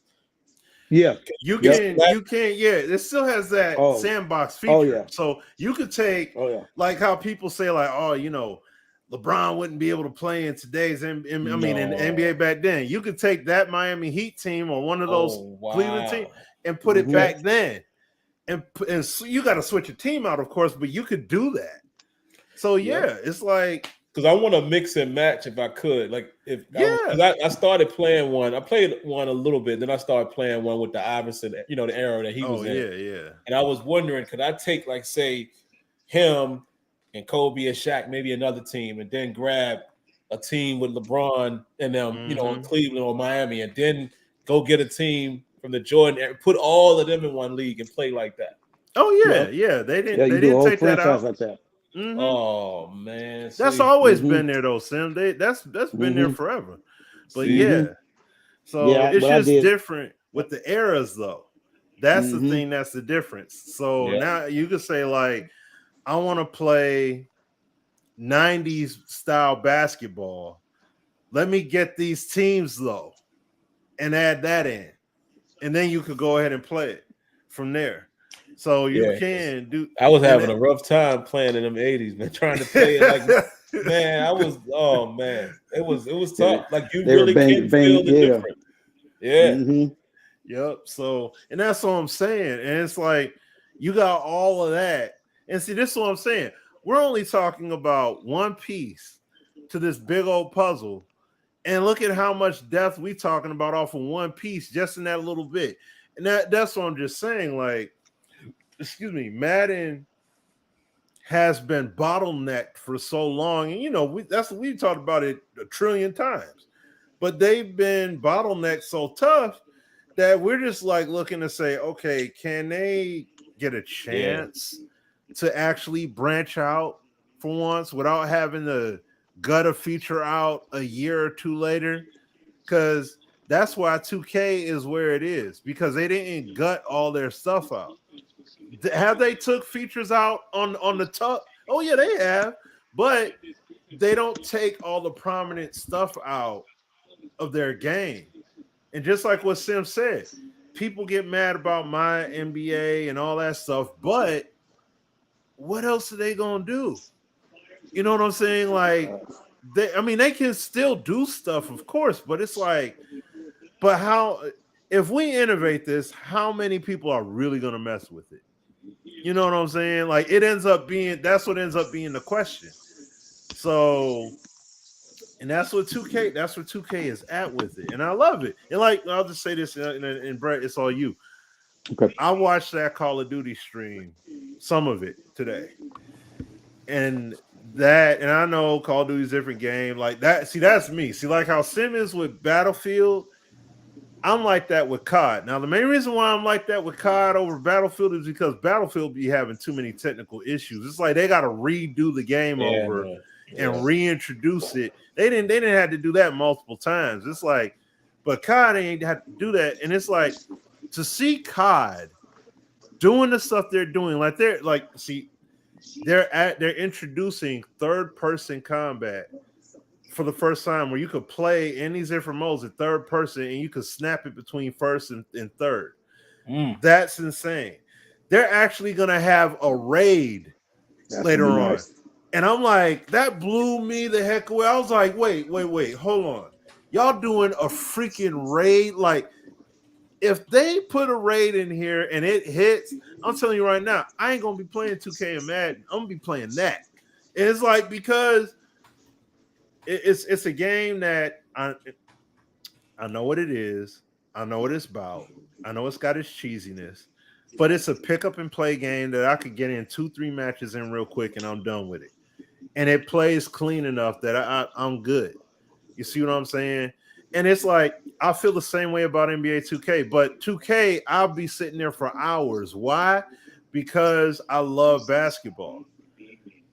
Yeah. You Yep. can, it still has that Oh. sandbox feature. Oh, yeah. So you could take, Oh yeah. like how people say, like, oh, LeBron wouldn't be able to play in today's in the NBA back then. You could take that Miami Heat team or one of those Cleveland teams and put it back then. And so you got to switch your team out, of course, but you could do that. So it's like, because I want to mix and match if I could. Like I started playing one. I played one a little bit, then I started playing one with the Iverson, the era that he was in. Yeah. And I was wondering, could I take, like, say, him and Kobe and Shaq, maybe another team, and then grab a team with LeBron and them, in Cleveland or Miami, and then go get a team from the Jordan era, put all of them in one league and play like that. Oh yeah. They didn't. They didn't take that out. Like that. Mm-hmm. Oh man, that's always been there though, Sim. That's been there forever. But so it's just different with the eras though. That's the thing. That's the difference. So now you could say, like, I want to play 90s style basketball. Let me get these teams though, and add that in, and then you could go ahead and play it from there. So you can do. I was having a rough time playing in them 80s, man. Trying to play it like, man, I was. Oh man, it was tough. Like, you really can feel the difference. Yeah. Yep. So, and that's what I'm saying. And it's like, you got all of that. And see, this is what I'm saying. We're only talking about one piece to this big old puzzle, and look at how much depth we talking about off of one piece, just in that little bit. And that's what I'm just saying. Like, excuse me, Madden has been bottlenecked for so long. And, we talked about it a trillion times, but they've been bottlenecked so tough that we're just like looking to say, okay, can they get a chance to actually branch out for once without having to gut a feature out a year or two later? Because that's why 2K is where it is, because they didn't gut all their stuff out. Have they took features out on the top? Oh yeah, they have, but they don't take all the prominent stuff out of their game. And just like what Sim said, people get mad about my NBA and all that stuff, but what else are they gonna do? You know what I'm saying? Like, they can still do stuff, of course, but it's like, but how? If we innovate this, how many people are really gonna mess with it? You know what I'm saying? Like, that's what ends up being the question. So, and that's what 2K is at with it. And I love it. And like, I'll just say this, and Brett, it's all you. Okay. I watched that Call of Duty stream, some of it today. And I know Call of Duty is a different game. Like that, see, that's me. See, like how Sim is with Battlefield, I'm like that with COD. Now, the main reason why I'm like that with COD over Battlefield is because Battlefield be having too many technical issues. It's like they got to redo the game over and reintroduce it. They didn't have to do that multiple times. It's like, but COD ain't had to do that. And it's like, to see COD doing the stuff they're doing, like they're introducing third-person combat for the first time, where you could play in these different modes in third person and you could snap it between first and third. That's insane. They're actually going to have a raid later on. And I'm like, that blew me the heck away. I was like, wait, hold on. Y'all doing a freaking raid? Like, if they put a raid in here and it hits, I'm telling you right now, I ain't going to be playing 2K and Madden. I'm going to be playing that. And it's like, because it's a game that I know what it is. I know what it's about. I know it's got its cheesiness, but it's a pick up and play game that I could get in 2-3 matches in real quick and I'm done with it. And it plays clean enough that I'm good. You see what I'm saying? And it's like, I feel the same way about NBA 2K, but 2K, I'll be sitting there for hours. Why? Because I love basketball.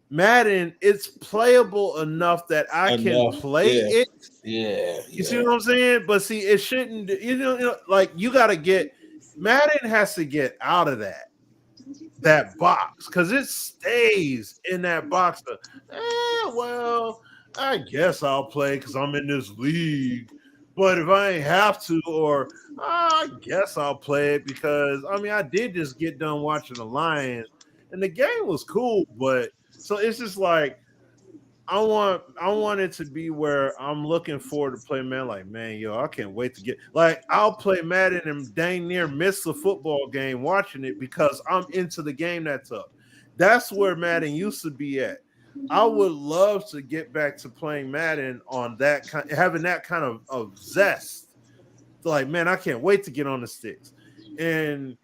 Madden, it's playable enough that I can play it. Yeah. You see what I'm saying? But see, it shouldn't, like, you got to get, Madden has to get out of that box, because it stays in that box. Well, I guess I'll play because I'm in this league But if I ain't have to, or I guess I'll play it because I mean I did just get done watching the Lions, and the game was cool. But so it's just like I want it to be where I'm looking forward to play man. Like man, yo, I can't wait to get like I'll play Madden and dang near miss the football game watching it because I'm into the game that's up. That's where Madden used to be at. I would love to get back to playing Madden on that kind, having that kind of zest. Like, man, I can't wait to get on the sticks. And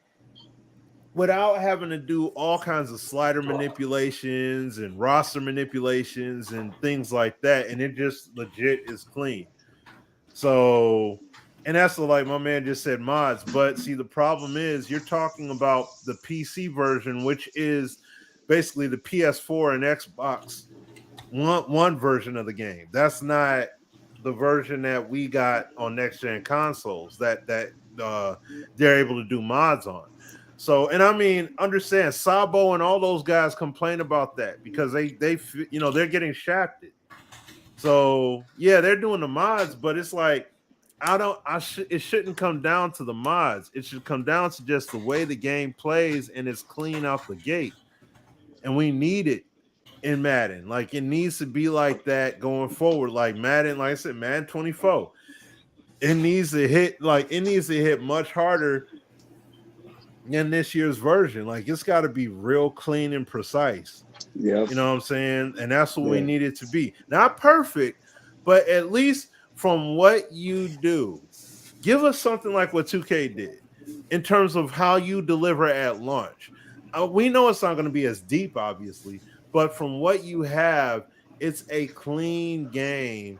without having to do all kinds of slider manipulations and roster manipulations and things like that. And it just legit is clean. So, and that's like my man just said mods. But see, the problem is you're talking about the PC version, which is basically the PS4 and Xbox one version of the game. That's not the version that we got on next gen consoles that they're able to do mods on. So, and I mean, understand Sabo and all those guys complain about that because they they're getting shafted. So yeah, they're doing the mods, but it's like it shouldn't come down to the mods. It should come down to just the way the game plays and it's clean out the gate. And we need it in Madden. Like it needs to be like that going forward. Like Madden, like I said, Madden 24. It needs to hit much harder than this year's version. Like it's got to be real clean and precise. Yeah. You know what I'm saying? And that's what we need it to be. Not perfect, but at least from what you do, give us something like what 2K did in terms of how you deliver at launch. We know it's not going to be as deep, obviously, but from what you have, it's a clean game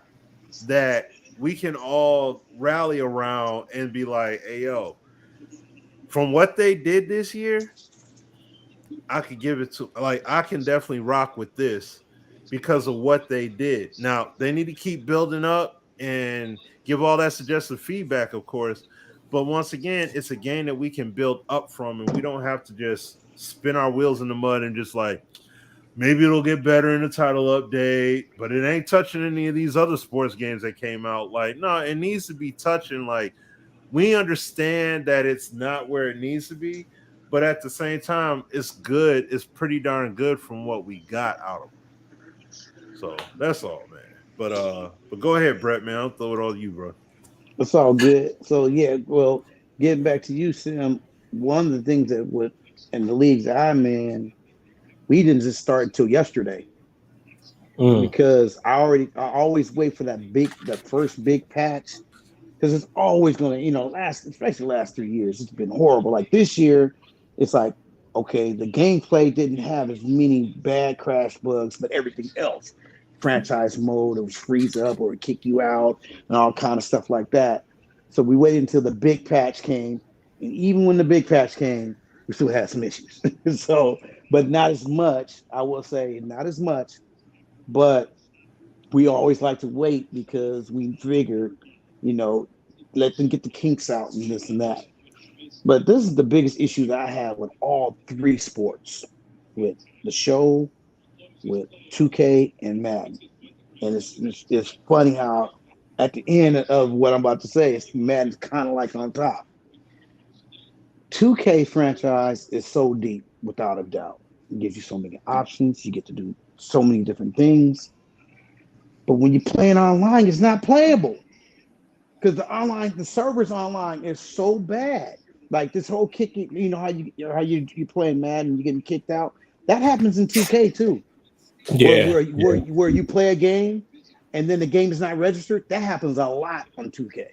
that we can all rally around and be like, hey, yo, from what they did this year, I could give it to, like, I can definitely rock with this because of what they did. Now, they need to keep building up and give all that suggestive feedback, of course. But once again, it's a game that we can build up from, and we don't have to just spin our wheels in the mud and just like, maybe it'll get better in the title update, but it ain't touching any of these other sports games that came out. Like, no, it needs to be touching. Like, we understand that it's not where it needs to be, but at the same time, it's good. It's pretty darn good from what we got out of it. So that's all, man. But go ahead, Brett, man. I'll throw it all to you, bro. It's all good. So yeah, well, getting back to you, Sim, one of the things that would in the leagues I'm in, we didn't just start until yesterday. Because I always wait for the first big patch. Because it's always gonna, especially the last 3 years, it's been horrible. Like this year, it's like, okay, the gameplay didn't have as many bad crash bugs, but everything else. Franchise mode, it would freeze up or it would kick you out and all kind of stuff like that. So we waited until the big patch came. And even when the big patch came, we still had some issues. So, but not as much, I will say, not as much. But we always like to wait because we figure, let them get the kinks out and this and that. But this is the biggest issue that I have with all three sports, with the show, with 2K and Madden. And it's funny how at the end of what I'm about to say, Madden's kind of like on top. 2K franchise is so deep, without a doubt. It gives you so many options. You get to do so many different things. But when you're playing online, it's not playable. Because the servers online is so bad. Like this whole kicking, how you playing Madden and you're getting kicked out. That happens in 2K too. Yeah. Where you play a game and then the game is not registered. That happens a lot on 2K.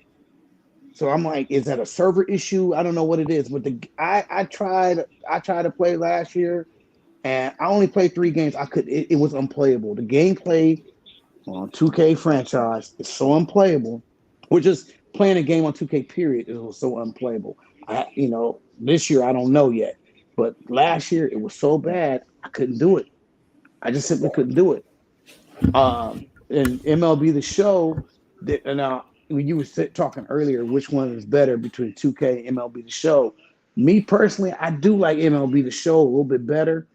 So I'm like, is that a server issue? I don't know what it is. But I tried to play last year, and I only played 3 games. It was unplayable. The gameplay on 2K franchise is so unplayable. We're just playing a game on 2K period. It was so unplayable. This year I don't know yet, but last year it was so bad I couldn't do it. I just simply couldn't do it. And MLB The Show, when you were talking earlier, which one is better between 2K and MLB The Show? Me personally, I do like MLB The Show a little bit better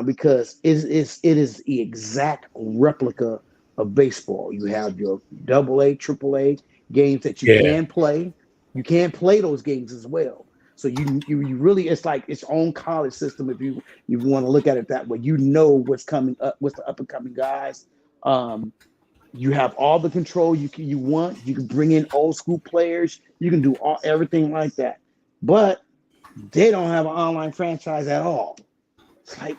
because it is the exact replica of baseball. You have your AA, AAA games that you Yeah. can play. You can play those games as well. So you really, it's like its own college system if you want to look at it that way. You know what's coming up, what's the up and coming guys. You have all the control you want. You can bring in old school players. You can do everything like that. But they don't have an online franchise at all. It's like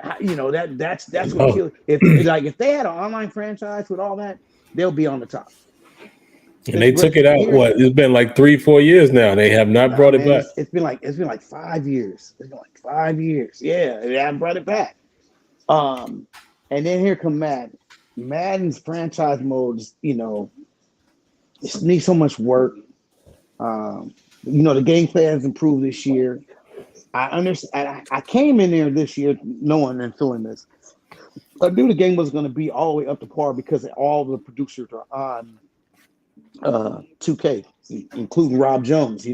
that's what Oh. kills. If they had an online franchise with all that, they'll be on the top. And they But took it out. here, What? It's been like 3-4 years now. They have not nah, brought it man, back. it's been like 5 years. It's been like 5 years. Yeah, they haven't brought it back. Um, and then here come Madden. Madden's franchise modes, it needs so much work. The gameplay has improved this year. I understand. I came in there this year knowing and feeling this. I knew the game was going to be all the way up to par because all the producers are on 2K, including Rob Jones.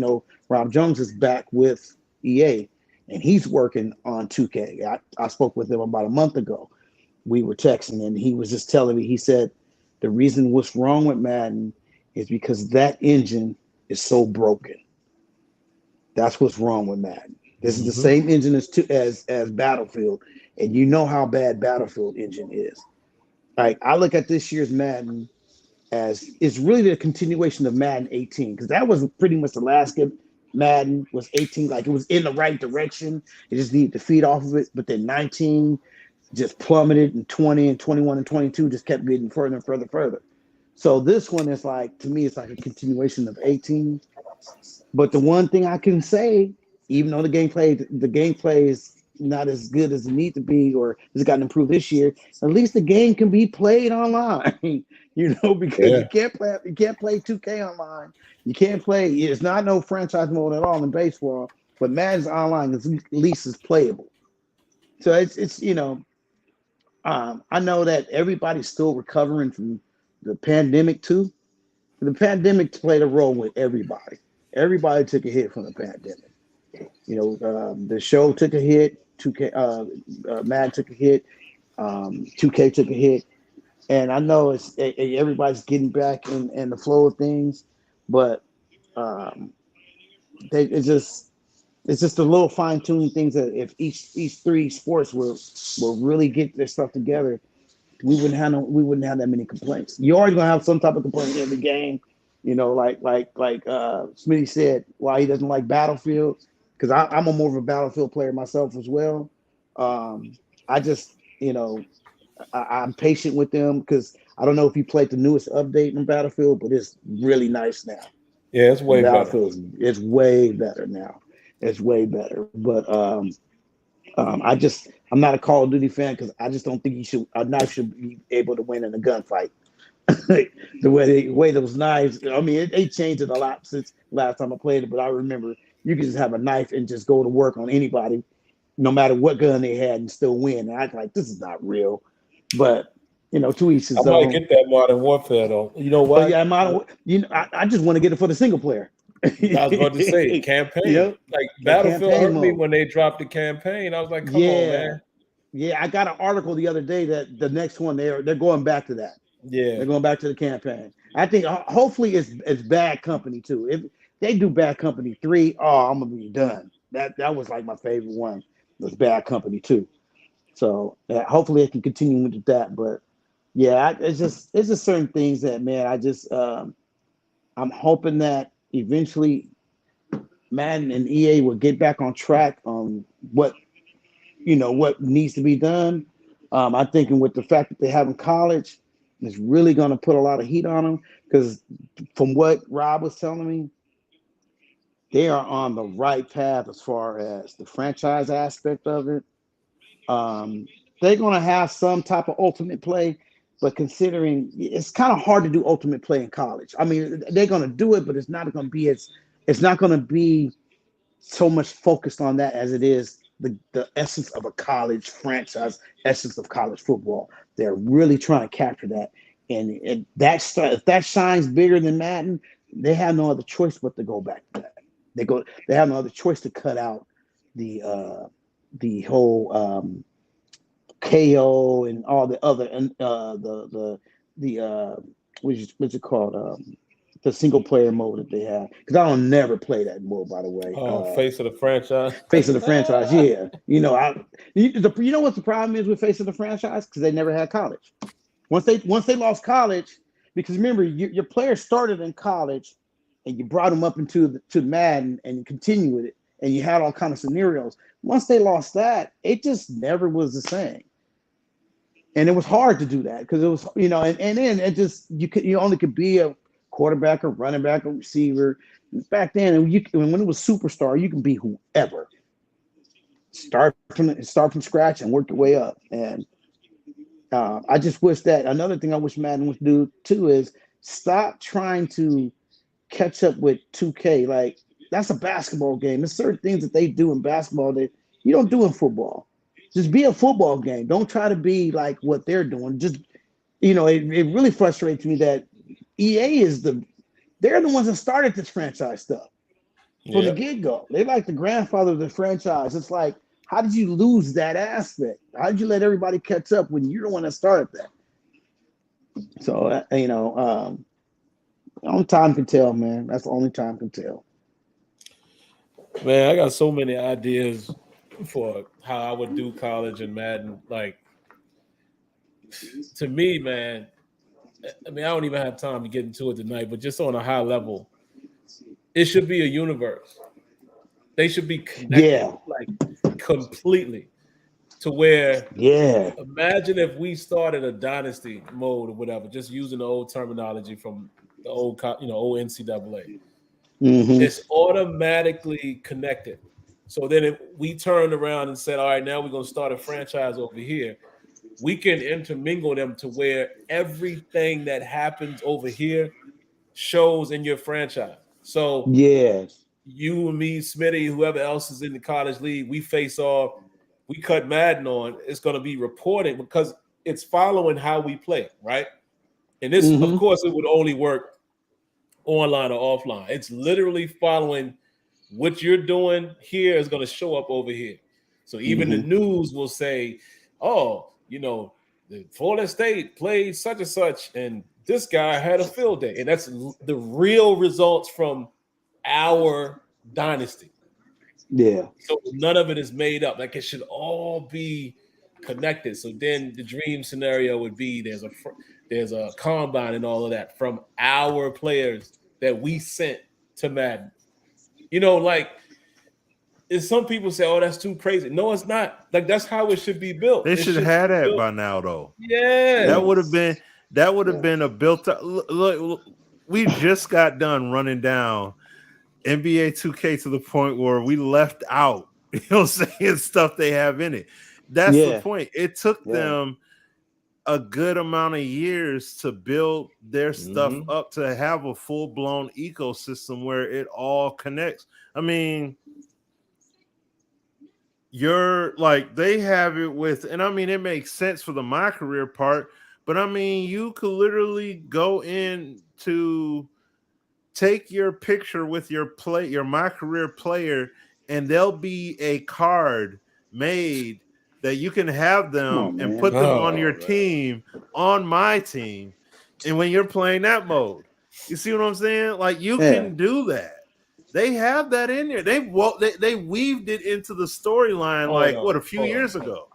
Rob Jones is back with EA, and he's working on 2K. I spoke with him about a month ago. We were texting, and he was just telling me. He said the reason what's wrong with Madden is because that engine is so broken. That's what's wrong with Madden. This is the same engine as Battlefield, and you know how bad Battlefield engine is. Like I look at this year's Madden as it's really the continuation of Madden 18 because that was pretty much the last game. Madden was 18, like it was in the right direction. It just needed to feed off of it, but then 19 just plummeted, and 20 and 21 and 22 just kept getting further and further, further. So this one is like to me, it's like a continuation of 18. But the one thing I can say, even though the gameplay is not as good as it needs to be, or has gotten improved this year, at least the game can be played online. Because Yeah. you can't play 2K online. You can't play. It's not no franchise mode at all in baseball, but Madden's online at least is playable. So I know that everybody's still recovering from the pandemic too. The pandemic played a role with everybody. Everybody took a hit from the pandemic. The show took a hit. 2K, Madden took a hit. 2K took a hit, and I know everybody's getting back in the flow of things, but um, it's just a little fine tuning things that if each three sports will really get their stuff together, we wouldn't have that many complaints. You're always gonna have some type of complaint in the game, like Smitty said, why he doesn't like Battlefield, because I'm a more of a Battlefield player myself as well. I just I'm patient with them because I don't know if you played the newest update in Battlefield, but it's really nice now. Yeah, it's way better. Battlefield is way better now. It's way better, but I'm not a Call of Duty fan because I just don't think a knife should be able to win in a gunfight. the way those knives, I mean, they changed it a lot since last time I played it, but I remember you could just have a knife and just go to work on anybody, no matter what gun they had, and still win. And I was like, this is not real. But to each I his might own. get that Modern Warfare though. You know But why? yeah, I just want to get it for the single player. I was about to say campaign. Like The Battlefield campaign hurt me mode. when they dropped the campaign. I was like, come on, Yeah, man. yeah. I got an article the other day that the next one they're going back to that. Yeah. They're going back to the campaign. I think hopefully it's Bad Company too. If they do Bad Company 3, I'm gonna be done. That was like my favorite one. Was Bad Company 2. So hopefully it can continue with that. But yeah, it's just certain things that, man, I'm hoping that eventually Madden and EA will get back on track on what needs to be done. I'm thinking with the fact that they have in college, it's really going to put a lot of heat on them because from what Rob was telling me, they are on the right path as far as the franchise aspect of it. They're going to have some type of ultimate play, but considering it's kind of hard to do ultimate play in college. I mean, they're going to do it, but it's not going to be so much focused on that as it is the essence of a college franchise, essence of college football. They're really trying to capture that. And if that shines bigger than Madden, they have no other choice but to go back to that. They have no other choice to cut out the whole KO and all the other what's it called, the single player mode that they have, because I don't never play that mode, by the way. Oh, face of the franchise. Face of the franchise, yeah. You know what the problem is with face of the franchise? Because they never had college. Once they lost college, because remember your players started in college, and you brought them up to Madden and you continue with it, and you had all kind of scenarios. Once they lost that, it just never was the same. And it was hard to do that because it was, and then it just you only could be a quarterback or running back or receiver. Back then, when it was Superstar, you can be whoever. Start from scratch and work your way up. And I just wish that another thing I wish Madden would do too is stop trying to catch up with 2K. Like, that's a basketball game. There's certain things that they do in basketball that you don't do in football. Just be a football game. Don't try to be like what they're doing. Just, it really frustrates me that EA they're the ones that started this franchise stuff from the get-go. They're like the grandfather of the franchise. It's like, how did you lose that aspect? How did you let everybody catch up when you're the one that started that? So, only time can tell, man. That's the only time can tell. Man, I got so many ideas for how I would do college and Madden. Like, to me, man, I mean, I don't even have time to get into it tonight, but just on a high level, it should be a universe. They should be connected, like, completely, to where, imagine if we started a dynasty mode or whatever, just using the old terminology from the old, old NCAA. Mm-hmm. It's automatically connected. So then if we turned around and said, all right, now we're going to start a franchise over here, we can intermingle them to where everything that happens over here shows in your franchise. So you and me, Smitty, whoever else is in the college league, we face off, we cut Madden on, it's going to be reported because it's following how we play, right? And this, of course, it would only work online or offline. It's literally following what you're doing here is going to show up over here. So even the news will say, oh, the Florida State played such and such, and this guy had a field day. And that's the real results from our dynasty. Yeah. So none of it is made up. Like, it should all be connected. So then the dream scenario would be there's a combine and all of that from our players that we sent to Madden. Like, if some people say, oh, that's too crazy. No, it's not. Like, that's how it should be built. They should have had that by now, though. Yeah. That would have been a built up. Look, we just got done running down NBA 2K to the point where we left out, saying stuff they have in it. That's the point. It took them a good amount of years to build their stuff up to have a full-blown ecosystem where it all connects. I mean, they have it with, and I mean, it makes sense for the My Career part, but I mean, you could literally go in to take your picture with your My Career player, and there'll be a card made that you can have them and put them on your team, on my team. And when you're playing that mode, you see what I'm saying? Like, you can do that. They have that in there. They weaved it into the storyline a few years ago.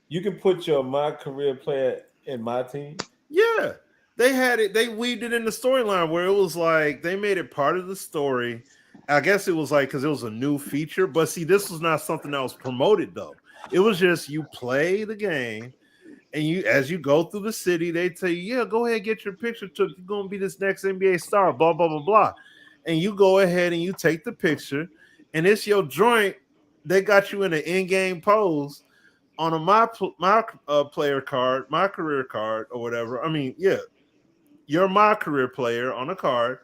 You can put your My Career player in my team? Yeah. They had it. They weaved it in the storyline where it was like they made it part of the story. I guess it was like because it was a new feature. But see, this was not something that was promoted, though. It was just you play the game, and as you go through the city, they tell you, yeah, go ahead, get your picture took. You're going to be this next NBA star, blah, blah, blah, blah. And you go ahead and you take the picture, and it's your joint. They got you in an in-game pose on a my player card, My Career card, or whatever. I mean, yeah, you're My Career player on a card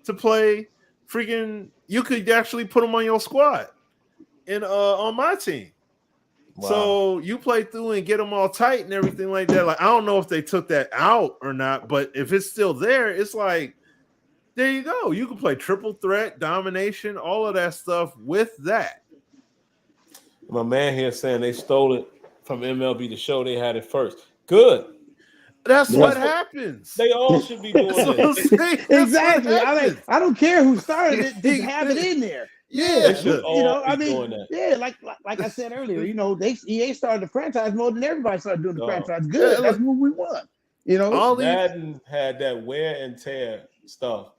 to play freaking. You could actually put them on your squad and on my team. Wow. So you play through and get them all tight and everything like that. Like, I don't know if they took that out or not, but if it's still there, it's like, there you go. You can play triple threat, domination, all of that stuff with that. My man here saying they stole it from MLB The Show. They had it first. Good. That's Yeah. what happens. They all should be doing That's what I'm this. saying. That's Exactly. what happens. I don't care who started it, just have it in there. They Yeah, should you know, all I be mean, doing that. yeah, like I said earlier, you know, EA started the franchise more than everybody started doing the No. franchise. Good, Yeah, that's look, what we want. You know, all these, Madden had that wear and tear stuff,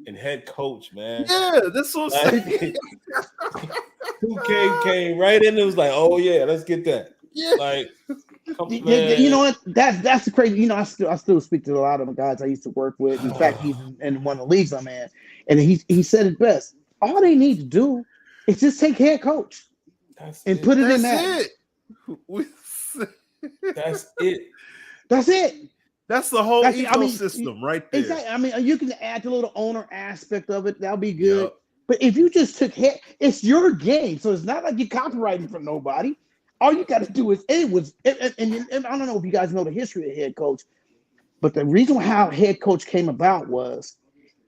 and head coach, man. yeah, that's what I'm saying. Like, 2K came right in and was like, "Oh yeah, let's get that." Yeah. Like, you know what? That's the crazy. You know, I still speak to a lot of the guys I used to work with. In fact, he's in one of the leagues I'm in, and he said it best. All they need to do is just take head coach and put it in that. That's it. That's it. That's the whole That's it. I mean, ecosystem right there. Exactly. I mean, you can add the little owner aspect of it. That'll be good. Yep. But if you just took head, it's your game, so it's not like you're copywriting from nobody. All you got to do is and I don't know if you guys know the history of head coach, but the reason how head coach came about was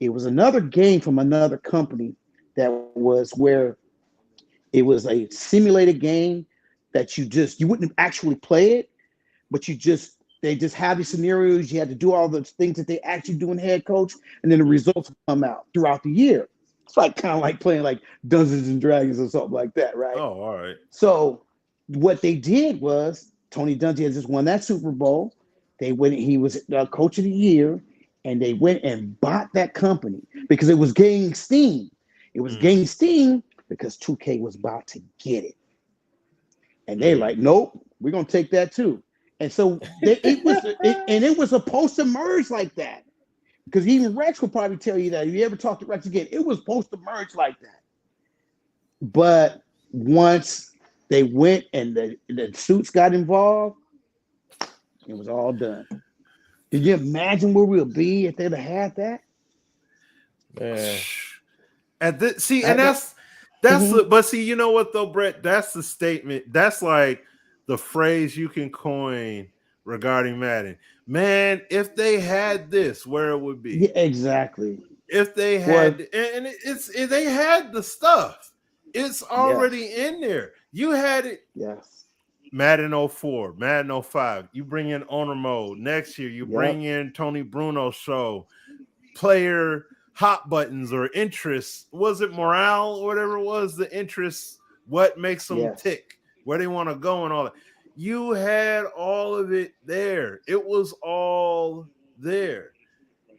it was another game from another company that was where it was a simulated game that you wouldn't actually play it, but they just have these scenarios. You had to do all the things that they actually do in head coach, and then the results come out throughout the year. It's like kind of like playing like Dungeons and Dragons or something like that, right? Oh, all right. So what they did was Tony Dungy had just won that Super Bowl. He was coach of the year, and they went and bought that company because it was gaining steam. It was gaining steam because 2K was about to get it. And they're like, nope, we're gonna take that too. And so it was supposed to merge like that. Because even Rex will probably tell you that if you ever talk to Rex again, it was supposed to merge like that. But once they went and the suits got involved, it was all done. Can you imagine where we'll be if they'd have had that? Man. But see, you know what though, Brett? That's the statement. That's like the phrase you can coin regarding Madden. Man, if they had this, where it would be. Yeah, exactly. If they had, they had the stuff. It's already in there. You had it. Yes. Madden 04, Madden 05. You bring in owner mode. Next year, you bring in Tony Bruno's show, player hot buttons or interests. Was it morale or whatever it was? The interests, what makes them tick, where they want to go and all that. You had all of it there. It was all there.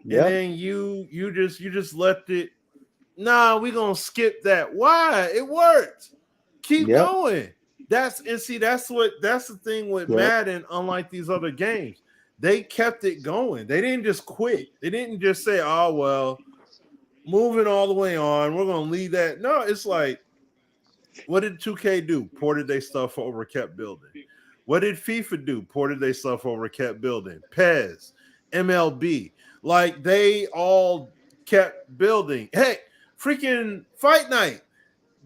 Yep. And then you just left it. Nah, we're gonna skip that. Why? It worked. Keep going. That's the thing with Madden, unlike these other games. They kept it going. They didn't just quit. They didn't just say, oh well, moving all the way on, we're gonna leave that. No, it's like, what did 2K do? Ported their stuff over, kept building. What did FIFA do? Ported their stuff over, kept building. PES, MLB, like they all kept building. Hey, freaking Fight Night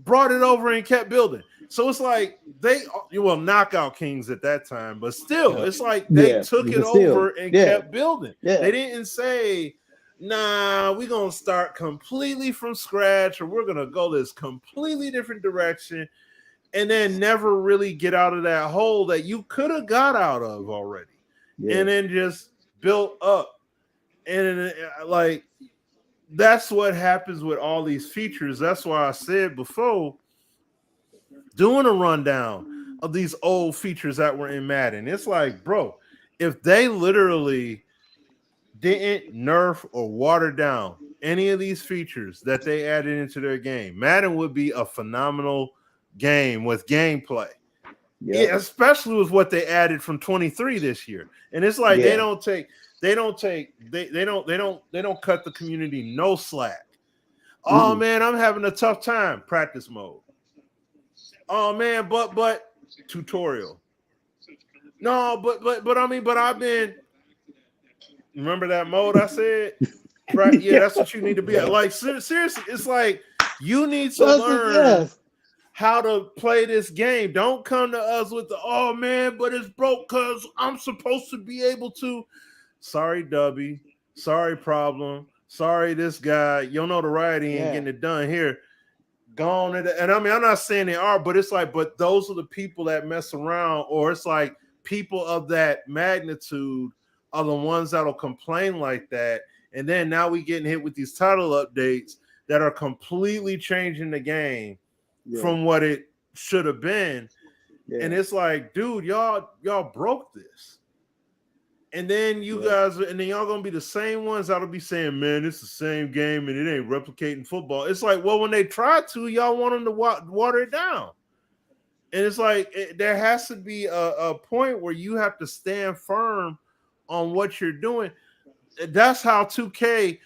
brought it over and kept building. So it's like Knockout Kings at that time, but still, it's like they took it over and kept building. They didn't say, nah, we're going to start completely from scratch, or we're going to go this completely different direction, and then never really get out of that hole that you could have got out of already, and then just built up. And like, that's what happens with all these features. That's why I said before, doing a rundown of these old features that were in Madden, it's like, bro, if they literally didn't nerf or water down any of these features that they added into their game, Madden would be a phenomenal game with gameplay. Yeah, especially with what they added from 23 this year. And it's like they don't cut the community no slack. Oh man, I'm having a tough time. Practice mode. Oh man, but tutorial. No, but I've been. Remember that mode I said? Right? Yeah, that's what you need to be at. Like seriously, it's like you need to learn how to play this game. Don't come to us with the oh man, but it's broke because I'm supposed to be able to. Sorry, Dubby. Sorry, problem. Sorry, this guy. You know the right, he ain't getting it done here. gone. And I mean, I'm not saying they are, but it's like, but those are the people that mess around, or it's like people of that magnitude are the ones that'll complain like that. And then now we getting hit with these title updates that are completely changing the game from what it should have been. Yeah. And it's like, dude, y'all broke this. And then you guys, and then y'all gonna be the same ones that'll be saying, man, it's the same game and it ain't replicating football. It's like, well, when they try to, y'all want them to water it down. And it's like, there has to be a point where you have to stand firm on what you're doing. That's how 2K,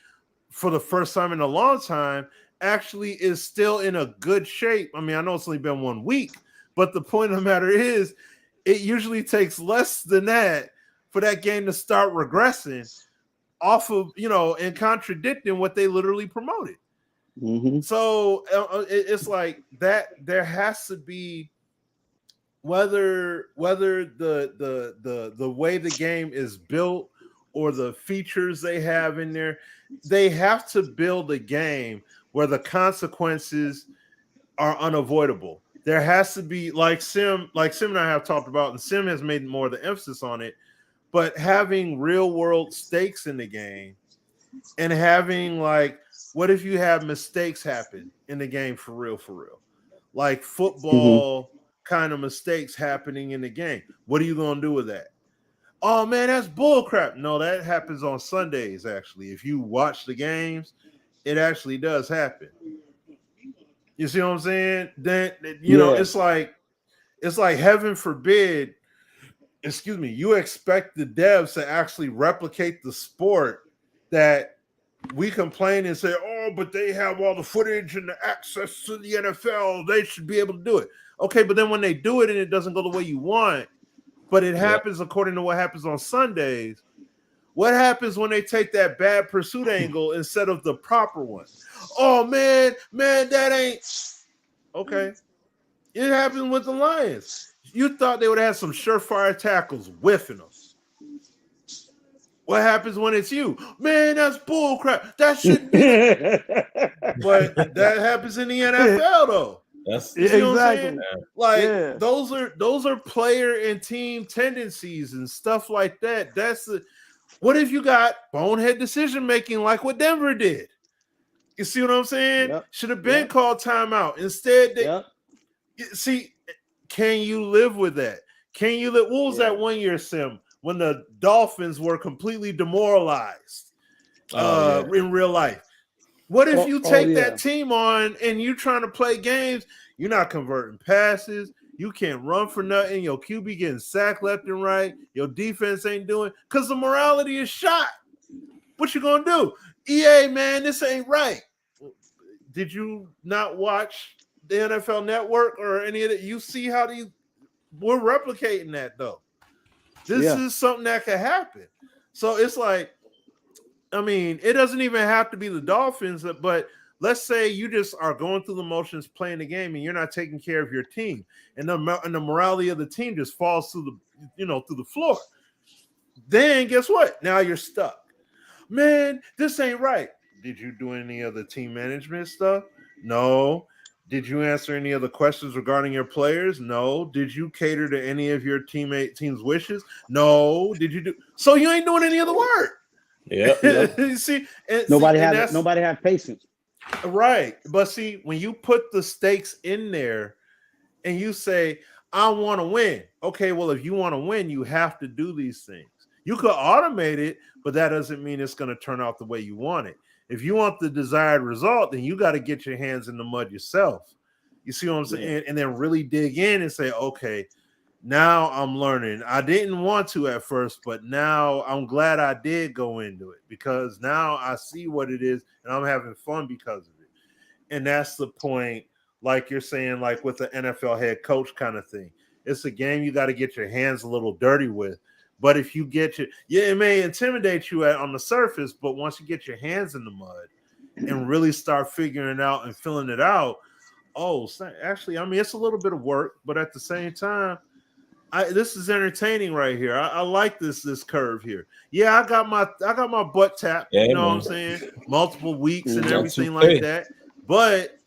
for the first time in a long time, actually is still in a good shape. I mean, I know it's only been 1 week, but the point of the matter is, it usually takes less than that for that game to start regressing off of, and contradicting what they literally promoted. Mm-hmm. So it's like that. There has to be, whether the way the game is built or the features they have in there, they have to build a game where the consequences are unavoidable. There has to be, like Sim and I have talked about, and Sim has made more of the emphasis on it, but having real world stakes in the game, and having, like, what if you have mistakes happen in the game for real, like football kind of mistakes happening in the game. What are you going to do with that? Oh man, that's bullcrap. No, that happens on Sundays. Actually, if you watch the games, it actually does happen. You see what I'm saying? Then it's like heaven forbid. Excuse me. You expect the devs to actually replicate the sport that we complain and say, oh, but they have all the footage and the access to the NFL. They should be able to do it. Okay, but then when they do it and it doesn't go the way you want, but it happens according to what happens on Sundays, what happens when they take that bad pursuit angle instead of the proper one? Oh, man, that ain't... Okay. It happened with the Lions. You thought they would have some surefire tackles whiffing them. What happens when it's you? Man, that's bullcrap. That shouldn't be. But that happens in the NFL, though. That's exactly. Like those are player and team tendencies and stuff like that. What if you got bonehead decision making like what Denver did? You see what I'm saying? Yep. Should have been called timeout. Instead, see, can you live with that? Can you live? What was that 1 year, Sim, when the Dolphins were completely demoralized in real life? What if you take that team on and you're trying to play games? You're not converting passes. You can't run for nothing. Your QB getting sacked left and right. Your defense ain't doing, because the morality is shot. What you gonna do? EA, man, this ain't right. Did you not watch the NFL Network or any of that? You see how we're replicating that, though. This is something that could happen. So it's like, I mean, it doesn't even have to be the Dolphins, but let's say you just are going through the motions playing the game and you're not taking care of your team, and the morality of the team just falls through the floor. Then guess what? Now you're stuck. Man, this ain't right. Did you do any other team management stuff? No. Did you answer any other questions regarding your players? No. Did you cater to any of your team's wishes? No. Did you do? So you ain't doing any of the work. Yeah. You see, nobody have patience. Right. But see, when you put the stakes in there and you say, I want to win. Okay, well, if you want to win, you have to do these things. You could automate it, but that doesn't mean it's going to turn out the way you want it. If you want the desired result, then you got to get your hands in the mud yourself. You see what I'm saying? Yeah. And then really dig in and say, okay, now I'm learning. I didn't want to at first, but now I'm glad I did go into it, because now I see what it is and I'm having fun because of it. And that's the point, like you're saying, like with the NFL head coach kind of thing. It's a game you got to get your hands a little dirty with. But if you get it may intimidate you on the surface, but once you get your hands in the mud and really start figuring it out and filling it out, actually, I mean, it's a little bit of work, but at the same time, this is entertaining right here. I like this curve here. Yeah, I got my butt tapped. You know what I'm saying? Multiple weeks and everything like that. But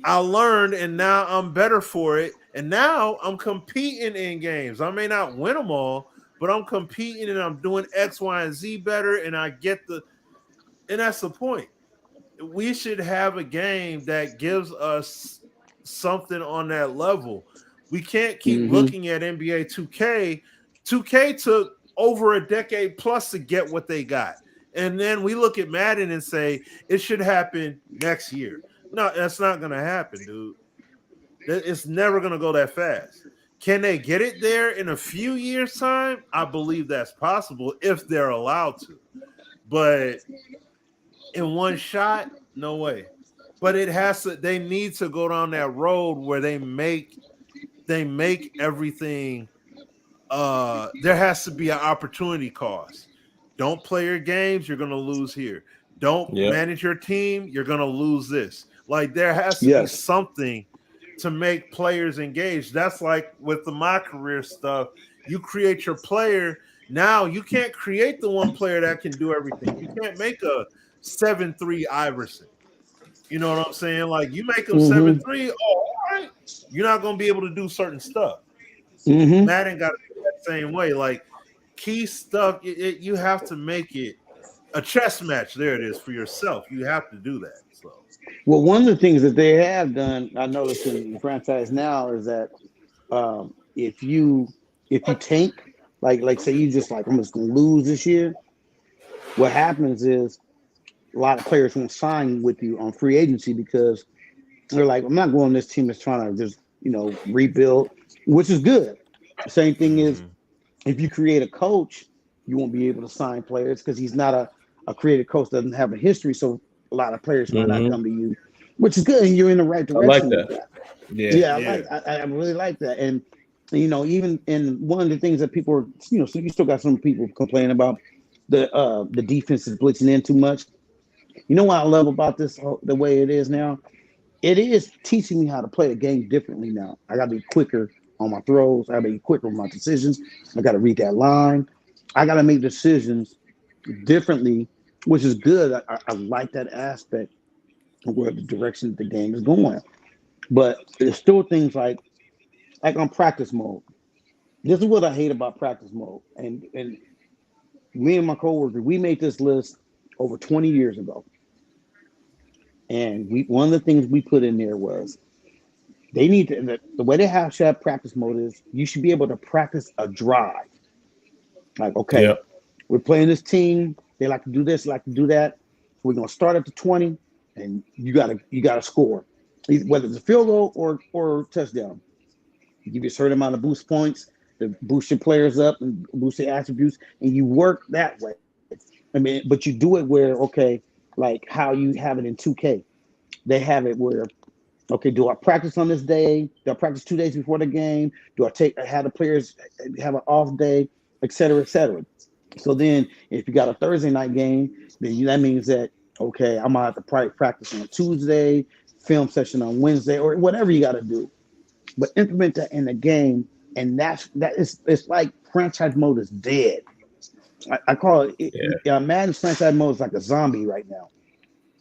I learned, and now I'm better for it. And now I'm competing in games. I may not win them all, but I'm competing and I'm doing X, Y, and Z better. And and that's the point. We should have a game that gives us something on that level. We can't keep looking at NBA 2K. 2K took over a decade plus to get what they got. And then we look at Madden and say it should happen next year. No, that's not going to happen, dude. It's never going to go that fast. Can they get it there in a few years' time? I believe that's possible if they're allowed to. But in one shot, no way. But they need to go down that road where they make everything there has to be an opportunity cost. Don't play your games, you're going to lose here. Don't manage your team, you're going to lose this. Like there has to be something to make players engaged. That's like with the My Career stuff. You create your player. Now you can't create the one player that can do everything. You can't make a 7-3 Iverson. You know what I'm saying? Like you make him 7-3, all right. You're not going to be able to do certain stuff. Madden got it that same way. Like key stuff, you have to make it a chess match. There it is for yourself. You have to do that. So, well, one of the things that they have done, I noticed in the franchise now, is that if you tank, like say you just like I'm just gonna lose this year, what happens is a lot of players won't sign with you on free agency because they're like, I'm not going on this team that's trying to just rebuild, which is good. The same thing is if you create a coach, you won't be able to sign players because he's not a creative coach, doesn't have a history. So a lot of players might not come to you, which is good. And you're in the right direction. I like that. I really like that. And even in one of the things that people are, so you still got some people complaining about the defense is blitzing in too much. You know what I love about this, the way it is now? It is teaching me how to play the game differently now. I got to be quicker on my throws. I got to be quicker with my decisions. I got to read that line. I got to make decisions differently, which is good. I like that aspect of where the direction the game is going. But there's still things like on practice mode. This is what I hate about practice mode. And me and my coworker, we made this list over 20 years ago. And one of the things we put in there was they need to, the way they have practice mode is you should be able to practice a drive. Like, okay, we're playing this team. They like to do this, like to do that. So we're gonna start at the 20, and you gotta score, whether it's a field goal or touchdown. You give you a certain amount of boost points to boost your players up and boost their attributes, and you work that way. I mean, but you do it where, okay, like how you have it in 2K. They have it where, okay, do I practice on this day? Do I practice 2 days before the game? Do I have the players have an off day, et cetera, et cetera? So then if you got a Thursday night game, then that means that, okay, I'm going to have to probably practice on Tuesday, film session on Wednesday, or whatever you got to do. But implement that in the game, and it's like franchise mode is dead. I call it Madden's franchise mode is like a zombie right now.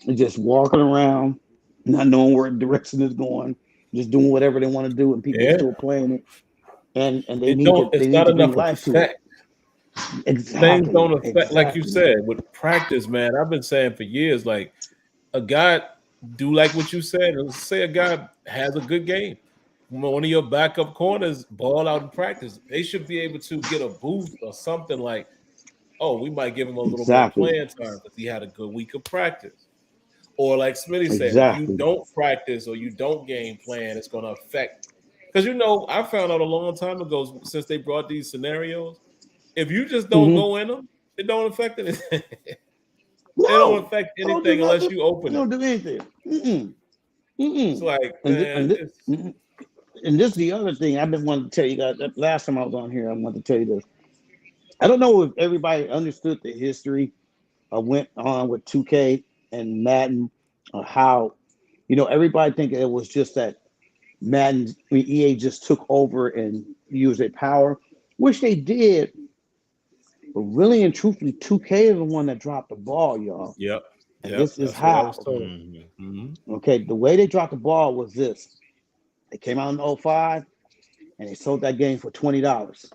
It's just walking around, not knowing where the direction is going, just doing whatever they want to do, and people are still playing it. And they need to bring life to it. Exactly. Things don't affect, like you said, with practice, man. I've been saying for years, like a guy do like what you said. Let's say a guy has a good game. One of your backup corners ball out in practice. They should be able to get a boost or something like, oh, we might give him a little more playing time because he had a good week of practice. Or like Smitty said, if you don't practice or you don't game plan, it's going to affect. Because, I found out a long time ago since they brought these scenarios, if you just don't go in them, it don't affect anything. It don't affect anything unless you open it. Don't do anything. It's like, and this is the other thing I've been wanting to tell you guys. Last time I was on here, I wanted to tell you this. I don't know if everybody understood the history of went on with 2K and Madden, or how, everybody think it was just that Madden, EA just took over and used their power, which they did. But really and truthfully, 2K is the one that dropped the ball, y'all. Yep. And Yep, this is that's what I was how. told. Mhm. Okay, the way they dropped the ball was this. They came out in 05 and they sold that game for $20.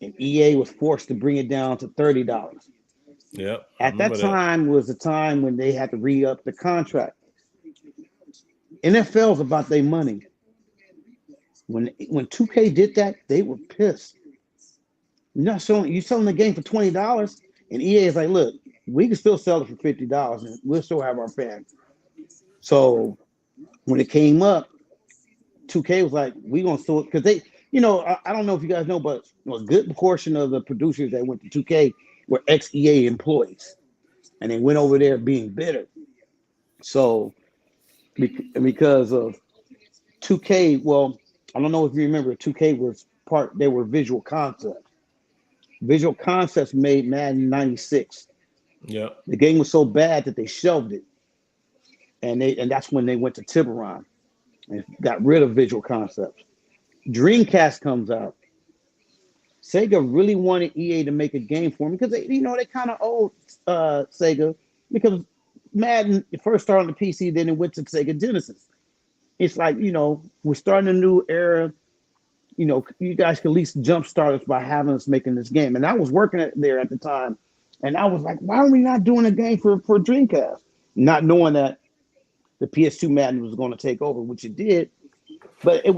And EA was forced to bring it down to $30. Yep, I At that remember that. time was the time when they had to re-up the contract. NFL's about their money. When 2K did that, they were pissed. You selling the game for $20, and EA is like, look, we can still sell it for $50, and we'll still have our fans. So when it came up, 2K was like, we gonna still because they, I don't know if you guys know, but a good portion of the producers that went to 2K were ex-EA employees, and they went over there being bitter. So because of 2K, well, I don't know if you remember, 2K was they were Visual Concepts. Visual Concepts made Madden 96. Yep. The game was so bad that they shelved it. And that's when they went to Tiburon and got rid of Visual Concepts. Dreamcast comes out. Sega really wanted EA to make a game for them because they kind of owed Sega because Madden first started on the PC, then it went to Sega Genesis. It's like, we're starting a new era. You guys can at least jumpstart us by having us making this game. And I was working there at the time, and I was like, why are we not doing a game for Dreamcast? Not knowing that the PS2 Madden was going to take over, which it did, but it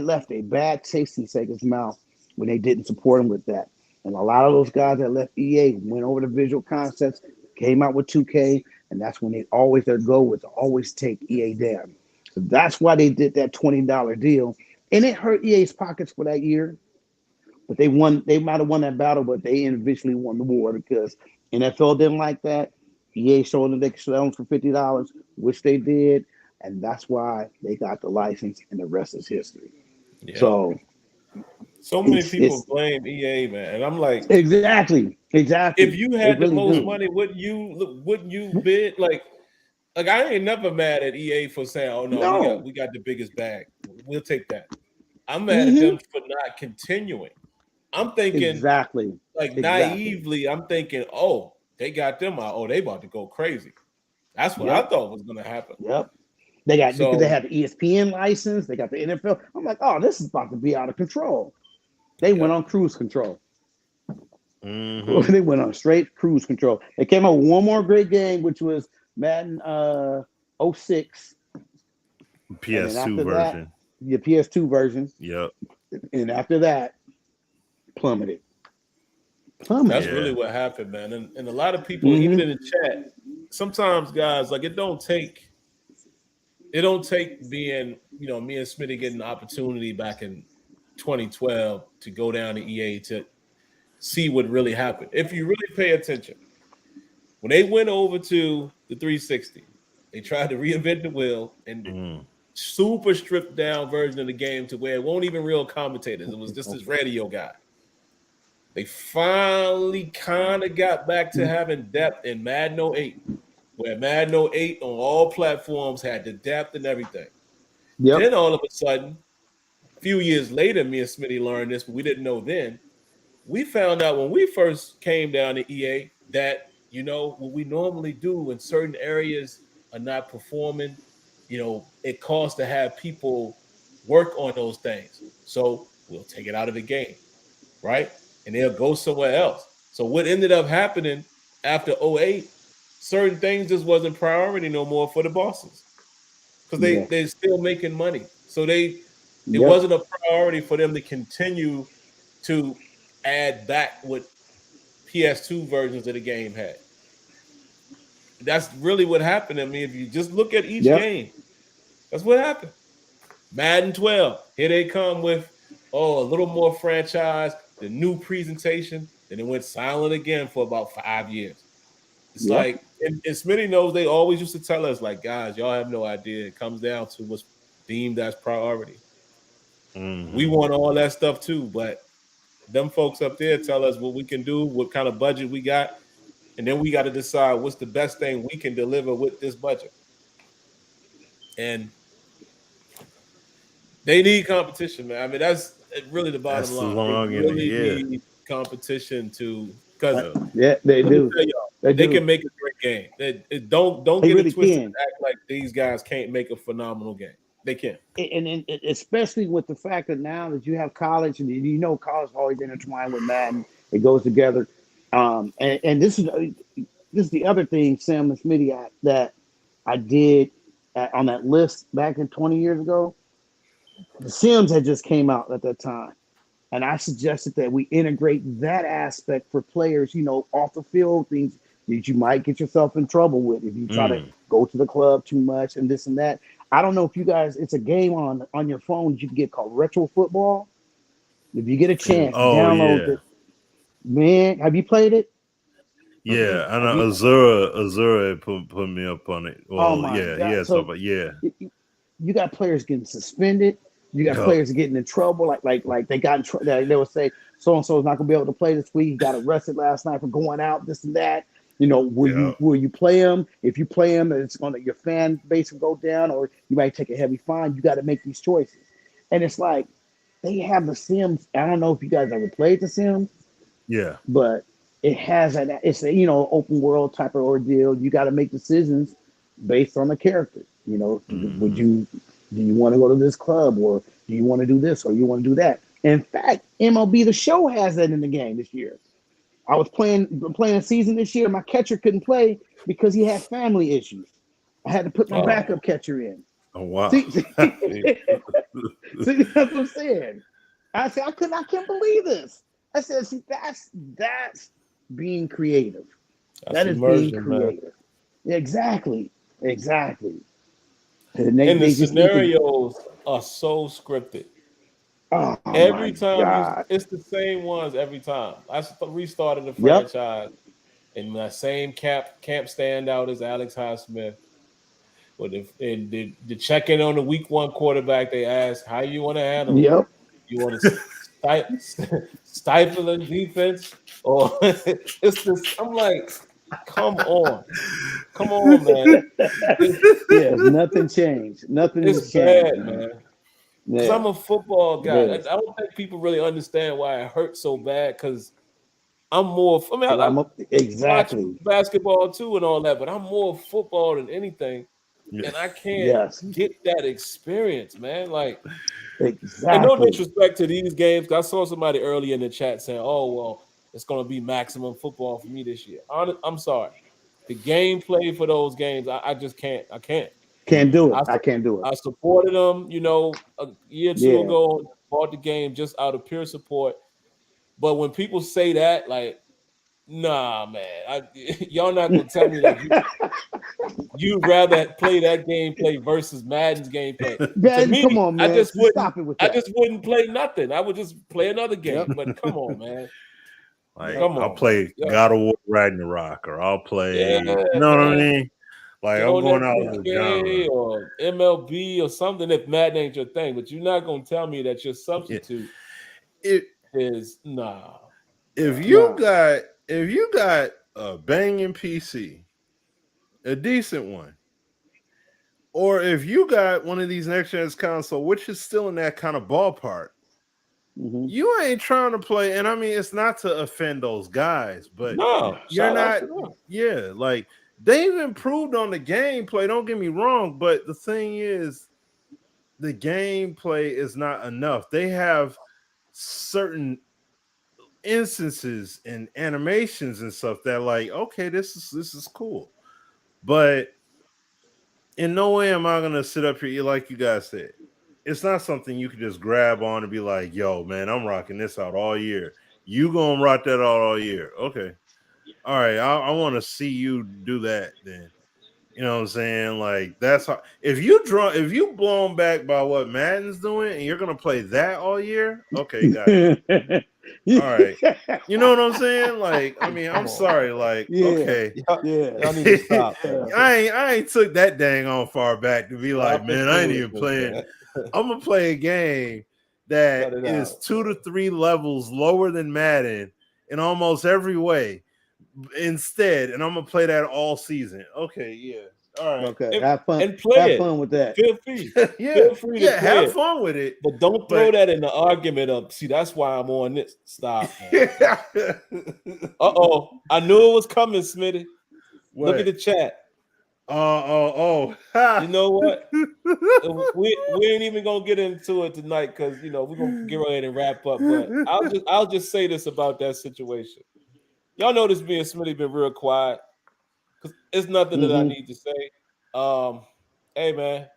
left a bad taste in Sega's mouth when they didn't support them with that. And a lot of those guys that left EA went over to Visual Concepts, came out with 2K, and that's when their goal was to always take EA down. So that's why they did that $20 deal. And it hurt EA's pockets for that year. But they might have won that battle, but they eventually won the war because NFL didn't like that. EA showed them they could sell them for $50, which they did. And that's why they got the license, and the rest is history. Yep. So many people blame EA, man, and I'm like, exactly. If you had really the most do. money, wouldn't you bid like I ain't never mad at EA for saying, "Oh no, we got the biggest bag. We'll take that." I'm mad at them for not continuing. I'm thinking naively. I'm thinking, "Oh, they got them out. Oh, they about to go crazy." That's what I thought was going to happen. Yep. Because they had the ESPN license, they got the NFL. I'm like, oh, this is about to be out of control. They went on cruise control. They went on straight cruise control. They came out with one more great game, which was Madden 06. PS2 version. The PS2 version. Yep. And after that, plummeted. That's really what happened, man. And a lot of people, even in the chat, sometimes guys, like it don't take being, me and Smitty getting the opportunity back in 2012 to go down to EA to see what really happened. If you really pay attention, when they went over to the 360, they tried to reinvent the wheel and super stripped down version of the game to where it won't even real commentators. It was just this radio guy. They finally kind of got back to having depth in Madden 08, where Madden 08 on all platforms had the depth and everything. Yep. Then all of a sudden, a few years later, me and Smitty learned this, but we didn't know then. We found out when we first came down to EA that, what we normally do when certain areas are not performing, it costs to have people work on those things. So we'll take it out of the game, right? And they'll go somewhere else. So what ended up happening after 08, certain things just wasn't priority no more for the bosses because they're still making money. So it wasn't a priority for them to continue to add back what PS2 versions of the game had. That's really what happened. I mean, if you just look at each game, that's what happened. Madden 12, here they come with, a little more franchise, the new presentation, then it went silent again for about 5 years. It's like, and Smitty knows they always used to tell us, like, guys, y'all have no idea. It comes down to what's deemed as priority. We want all that stuff too, but them folks up there tell us what we can do, what kind of budget we got, and then we got to decide what's the best thing we can deliver with this budget. And they need competition, man. I mean, that's really the bottom line. They really need competition to Because Yeah, they do. they can make a great game. Don't They get really it twisted can. and act like these guys can't make a phenomenal game. They can. And especially with the fact that now that you have college, and you know college is always intertwined with Madden, it goes together. And this is the other thing, Sam and Smitty, that I did on that list back in 20 years ago. The Sims had just came out at that time, and I suggested that we integrate that aspect for players, off the field, things that you might get yourself in trouble with if you try to go to the club too much and this and that. I don't know if you guys, it's a game on your phone you can get called Retro Football. If you get a chance, download it. Man, have you played it? Yeah, I know Azure put me up on it. Well, Oh my God. So you got players getting suspended. You got players getting in trouble, like they got in trouble. They would say so and so is not going to be able to play this week. He got arrested last night for going out, this and that. Will you play him? If you play him, your fan base will go down, or you might take a heavy fine. You got to make these choices, and it's like they have the Sims. I don't know if you guys ever played the Sims. Yeah, but it has it's a open world type of ordeal. You got to make decisions based on the character. Do you want to go to this club, or do you want to do this, or you want to do that? In fact, MLB The Show has that in the game this year. I was playing a season this year. My catcher couldn't play because he had family issues. I had to put my backup catcher in. Oh wow! See, that's what I'm saying. I said I can't believe this. I said, see, that's being creative. That is being creative. Exactly. And the scenarios are so scripted. Oh, every time it's the same ones every time. I restarted the franchise in my same camp standout as Alex Highsmith. But the check-in on the week one quarterback, they asked how you want to handle it. You want to stifle a defense, or it's this? I'm like, come on, man. Nothing changed. Nothing has changed, bad, man. Because I'm a football guy. I don't think people really understand why it hurts so bad. Because I'm more. I watch basketball too and all that, but I'm more football than anything. And I can't get that experience, man. Like, and no disrespect to these games. I saw somebody earlier in the chat saying, "Oh, well, it's going to be maximum football for me this year." I'm sorry. The gameplay for those games, I just can't. I can't. Can't do it. I can't do it. I supported them, a year or two ago. Bought the game just out of pure support. But when people say that, like, nah, man, y'all not gonna tell me that you'd rather play that gameplay versus Madden's gameplay. To me, come on, man. I just wouldn't play nothing. I would just play another game. But come on, man. Like, I'll play God of War Ragnarok, or I'll play, you know what I mean? Like, I'm going out with the genre. Or MLB or something if Madden ain't your thing. But you're not gonna tell me that your substitute is nah. If you got a banging PC, a decent one, or if you got one of these next gen console, which is still in that kind of ballpark, you ain't trying to play. And I mean, it's not to offend those guys, but you're not. Yeah, like, they've improved on the gameplay. Don't get me wrong, but the thing is, the gameplay is not enough. They have certain instances and animations and stuff that, like, okay, this is cool, but in no way am I gonna sit up here, like you guys said. It's not something you can just grab on and be like, yo, man, I'm rocking this out all year. You gonna rock that out all year? Okay, all right. I want to see you do that then. You know what I'm saying? Like, that's how. If you blown back by what Madden's doing and you're gonna play that all year, okay, got it. All right. You know what I'm saying? Like, I mean, I'm sorry. Like, okay. Y'all need to stop. I ain't took that dang on far back to be like, man, I ain't even playing. I'm gonna play a game that is 2 to 3 levels lower than Madden in almost every way instead, and I'm gonna play that all season. Okay, yeah. All right. Okay, have fun. And play Have it. fun with that. Feel free. Yeah, Feel free to play have it. fun with it. But don't throw that in the argument of, see, that's why I'm on this. Stop. Uh-oh. I knew it was coming, Smitty. What? Look at the chat. Oh. You know what? we ain't even gonna get into it tonight because we're gonna get ready and wrap up. But I'll just say this about that situation. Y'all notice me and Smitty been real quiet because it's nothing that I need to say. Hey man.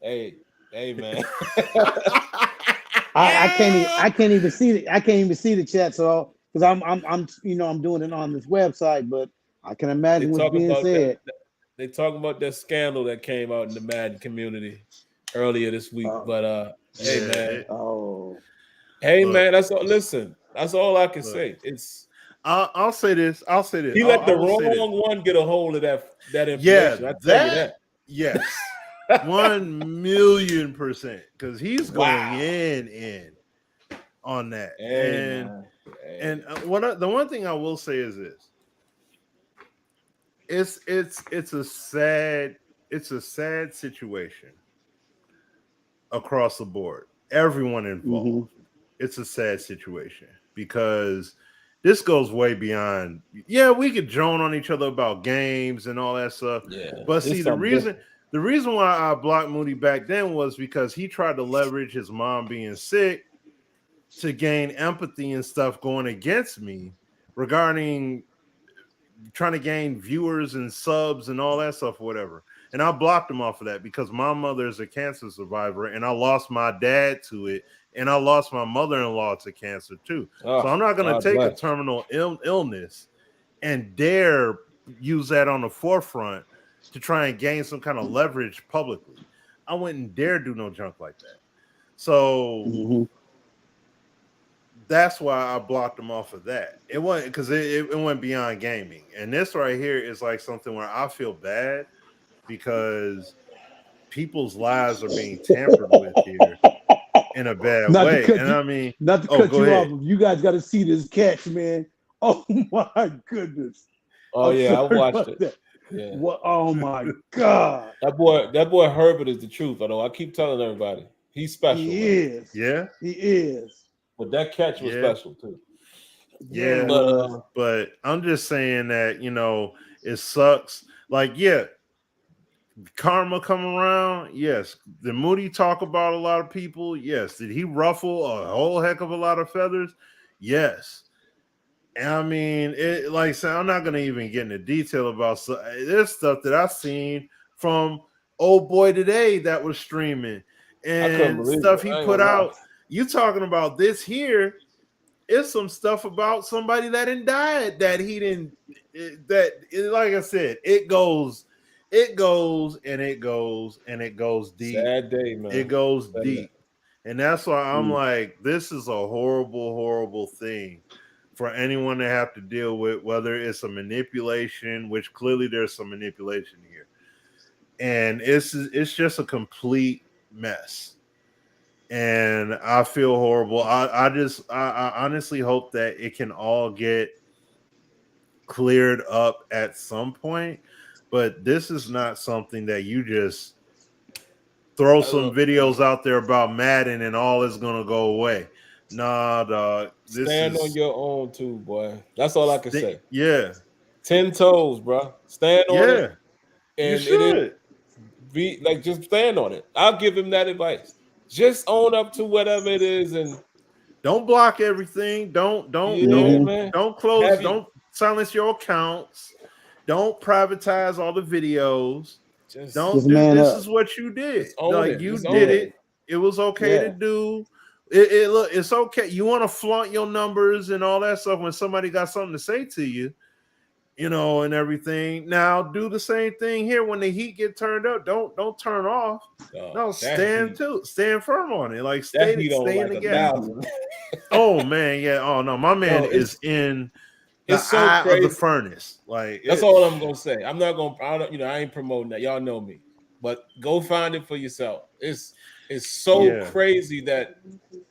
Hey man. I can't even see the chat, so because I'm doing it on this website, but I can imagine what's being said. They talking about that scandal that came out in the Madden community earlier this week. But hey man. Hey man, that's all. Listen, that's all I can say. I'll say this. He let the wrong one get a hold of that information. I tell you that. Yes. 1,000,000%. Because he's going in on that. The one thing I will say is this. It's a sad situation across the board. Everyone involved. It's a sad situation because this goes way beyond. Yeah, we could drone on each other about games and all that stuff. Yeah, but see, the reason why I blocked Moody back then was because he tried to leverage his mom being sick to gain empathy and stuff going against me regarding trying to gain viewers and subs and all that stuff, whatever. And I blocked him off of that because my mother is a cancer survivor and I lost my dad to it. And I lost my mother-in-law to cancer too. So I'm not going to take a terminal illness and dare use that on the forefront to try and gain some kind of leverage publicly. I wouldn't dare do no junk like that. So that's why I blocked him off of that. It wasn't because it went beyond gaming. And this right here is like something where I feel bad because people's lives are being tampered with here in a bad way. And not to cut you off, you guys got to see this catch, man. Oh my goodness. Oh yeah, I watched it. That. Yeah. What? Oh my God. That boy Herbert is the truth. I know. I keep telling everybody he's special. He is. Yeah, he is. But that catch was special too. Yeah, but I'm just saying that it sucks. Like, yeah, karma come around. Yes. Did Moody talk about a lot of people? Yes. Did he ruffle a whole heck of a lot of feathers? Yes. And I mean, like I said, I'm not gonna even get into detail about there's stuff that I've seen from old boy today that was streaming and stuff he put out. You talking about this here? It's some stuff about somebody that didn't die that he didn't. Like I said, it goes and it goes deep. Sad day, man. It goes deep, and that's why I'm like, this is a horrible, horrible thing for anyone to have to deal with, whether it's a manipulation, which clearly there's some manipulation here, and it's just a complete mess. And I feel horrible. I honestly hope that it can all get cleared up at some point, but this is not something that you just throw some videos out there about Madden and all is gonna go away. Nah, dog. Stand on your own too, boy. That's all I can say. Yeah. 10 toes, bro. Stand on it. And you should be like, just stand on it. I'll give him that advice. Just own up to whatever it is and don't block everything. Don't close. Don't silence your accounts. Don't privatize all the videos. This is what you did. Like you did it. It was okay to do. Look, it's okay. You want to flaunt your numbers and all that stuff when somebody got something to say to you, and everything. Now do the same thing here when the heat get turned up. Don't turn off. No, stand firm on it. Like stay in the game. Oh man, yeah. Oh no, my man is in the eye of the furnace. Like that's all I'm gonna say. I'm not gonna. I ain't promoting that. Y'all know me, but go find it for yourself. It's so crazy that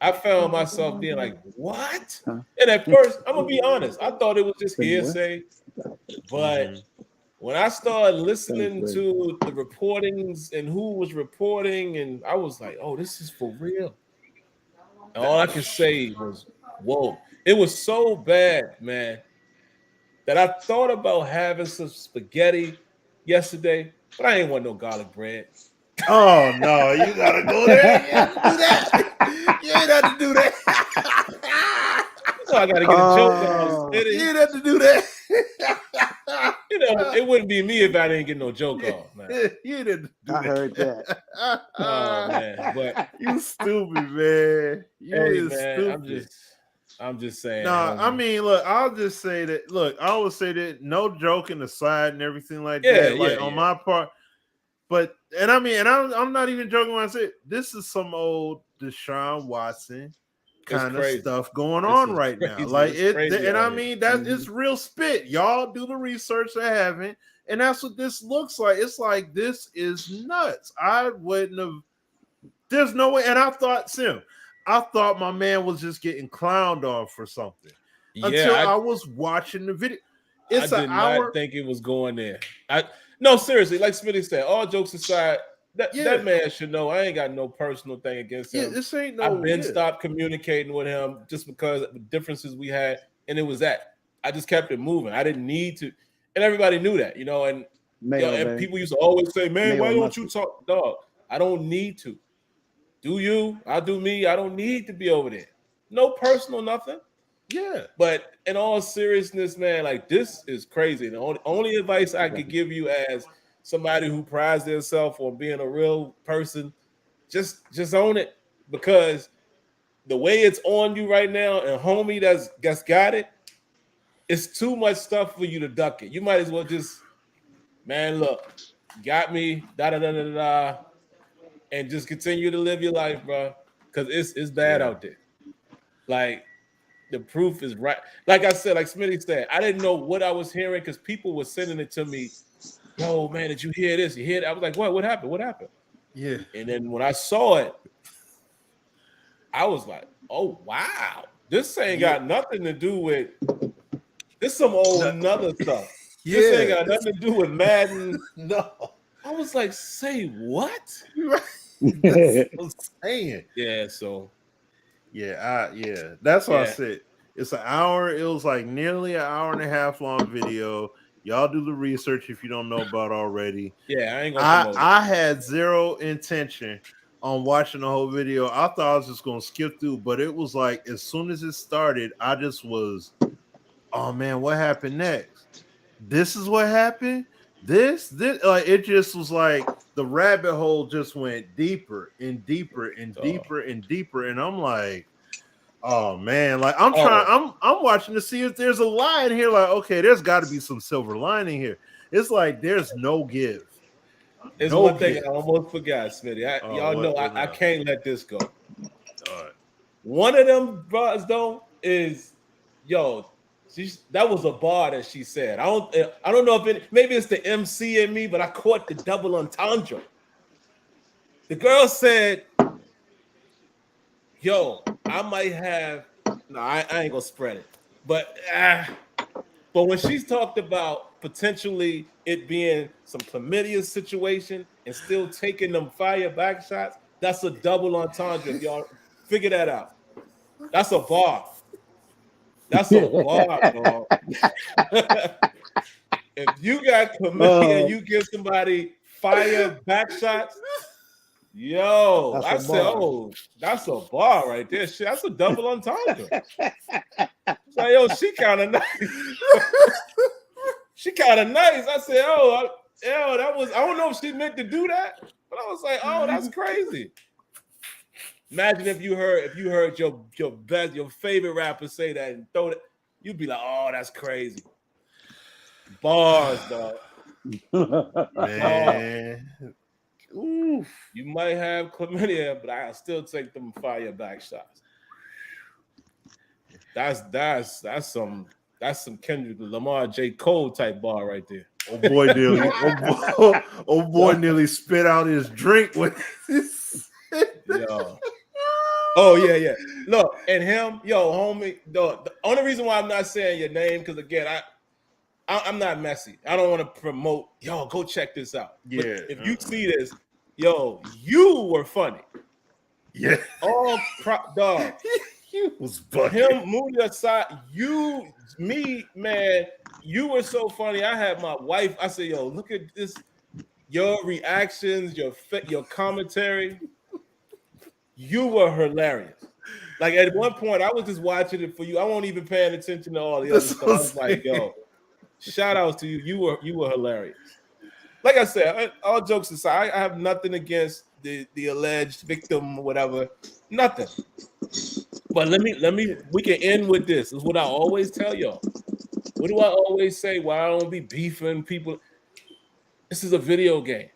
I found myself being like, what? And at first, I'm gonna be honest, I thought it was just hearsay, but When I started listening to the reportings and who was reporting, and I was like, "Oh, this is for real." And all I could say was, "Whoa!" It was so bad, man, that I thought about having some spaghetti yesterday, but I ain't want no garlic bread. Oh no, you gotta go there. You have to do that. You ain't have to do that. So I gotta get a joke on. You ain't have to do that. You know, it wouldn't be me if I didn't get no joke off, man. You didn't do I heard that. Oh man, but you stupid, man. You hey, is man, stupid. I'm just saying. No, homie. I mean, look, I'll just say that. Look, I always say that no joking aside and everything like Yeah, that. Like yeah, on yeah. my part, but and I mean, and I'm not even joking when I say this is some old Deshaun Watson kind of crazy. stuff going This on is right now. crazy. Like It's it, crazy and out I here. mean that it's real spit. Y'all do the research I haven't, and that's what this looks like. It's like this is nuts. I wouldn't have. There's no way. And I thought my man was just getting clowned on for something. Until I was watching the video. It's I did not think it was going there. No, seriously, like Smitty said, all jokes aside, that man should know I ain't got no personal thing against him. This ain't no. I've been stopped communicating with him just because of the differences we had, and it was that. I just kept it moving. I didn't need to, and everybody knew that, you know. And and people used to always say, "Man, why don't you talk, dog?" I don't need to. Do you? I do me. I don't need to be over there. No personal nothing. Yeah. But in all seriousness, man, like this is crazy. The only advice I could give you as somebody who prides themselves on being a real person, just own it, because the way it's on you right now, and homie that's got it, it's too much stuff for you to duck it. You might as well just, man, look, got me, and just continue to live your life, bro. Because it's bad out there. Like, the proof is right. Like I said, like Smitty said, I didn't know what I was hearing because people were sending it to me. Yo, man, did you hear this? You hear that? I was like, what? What happened? What happened? Yeah. And then when I saw it, I was like, oh, wow. This ain't got nothing to do with this some old nother stuff. This ain't got nothing to do with Madden. No. I was like, say what? That's what I'm saying. Yeah, so. That's what I said. It's an hour. It was like nearly an hour and a half long video. Y'all do the research if you don't know about already. Yeah, I ain't gonna. I had zero intention on watching the whole video. I thought I was just gonna skip through, but it was like as soon as it started, I just was, oh man, what happened next? This is what happened. This like it just was like the rabbit hole just went deeper and deeper and deeper and deeper, and I'm like, oh man, like I'm watching to see if there's a line here. Like, okay, there's got to be some silver lining here. It's like there's no give. It's one thing I almost forgot, Smitty. Y'all know I can't let this go. All right. One of them bros though is that was a bar that she said. I don't know if maybe it's the MC in me, but I caught the double entendre. The girl said, yo, I might have I ain't gonna spread it, but when she's talked about potentially it being some chlamydia situation and still taking them fire back shots, that's a double entendre. If y'all figure that out, that's a bar. That's a bar, dog. If you got chlamydia and you give somebody fire back shots, yo, I said, oh, that's a bar right there. Shit, that's a double entendre. So, yo, she kind of nice. She kind of nice. I said, that was, I don't know if she meant to do that, but I was like, oh, that's crazy. Imagine if you heard your favorite rapper say that and throw it, you'd be like, oh, that's crazy. Bars, dog. Man. Oof. You might have chlamydia, but I'll still take them fire back shots. That's some Kendrick Lamar, J. Cole type bar right there. Oh boy, nearly spit out his drink with this. Yo. Oh yeah. Look, and him, yo, homie. The only reason why I'm not saying your name, because again, I'm not messy. I don't want to promote. Yo, go check this out. Yeah. But if you see this, yo, you were funny. Yeah. All dog. You was bugging. Him, Moody aside, me, man, you were so funny. I had my wife. I said, yo, look at this. Your reactions, your commentary. You were hilarious. Like at one point, I was just watching it for you. I wasn't even paying attention to all the other stuff. I was like, yo, shout outs to you. You were hilarious. Like I said, all jokes aside, I have nothing against the alleged victim or whatever. Nothing. But we can end with this. This is what I always tell y'all. What do I always say? Why I don't be beefing people? This is a video game.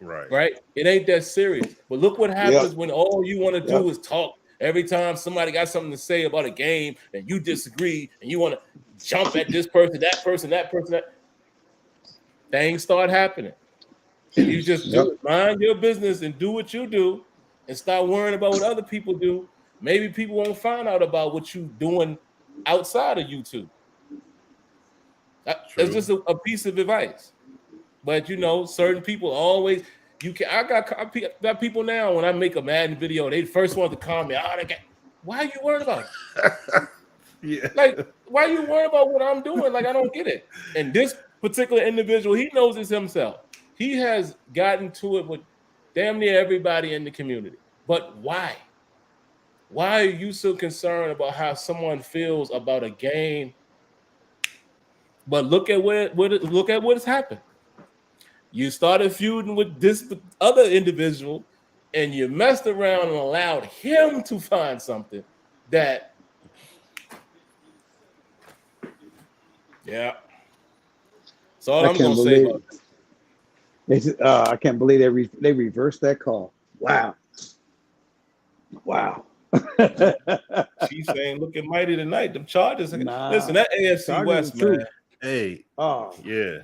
Right? It ain't that serious. But look what happens when all you want to do is talk. Every time somebody got something to say about a game and you disagree and you want to jump at this person, that person, that things start happening. And you just do it. Mind your business and do what you do and stop worrying about what other people do. Maybe people won't find out about what you're doing outside of YouTube. It's just a piece of advice. But you know, certain people always I got people now when I make a Madden video, they first want to comment, why are you worried about it? Like, why are you worried about what I'm doing? Like, I don't get it. And this particular individual, he knows this himself. He has gotten to it with damn near everybody in the community. But why? Why are you so concerned about how someone feels about a game? But look at what has happened. You started feuding with this other individual, and you messed around and allowed him to find something that, That's all I'm going to say about it. I can't believe they reversed that call. Wow. Chiefs ain't looking mighty tonight. Them Chargers. Nah, listen, that AFC Chargers West, man. true. Hey. Oh. Yeah.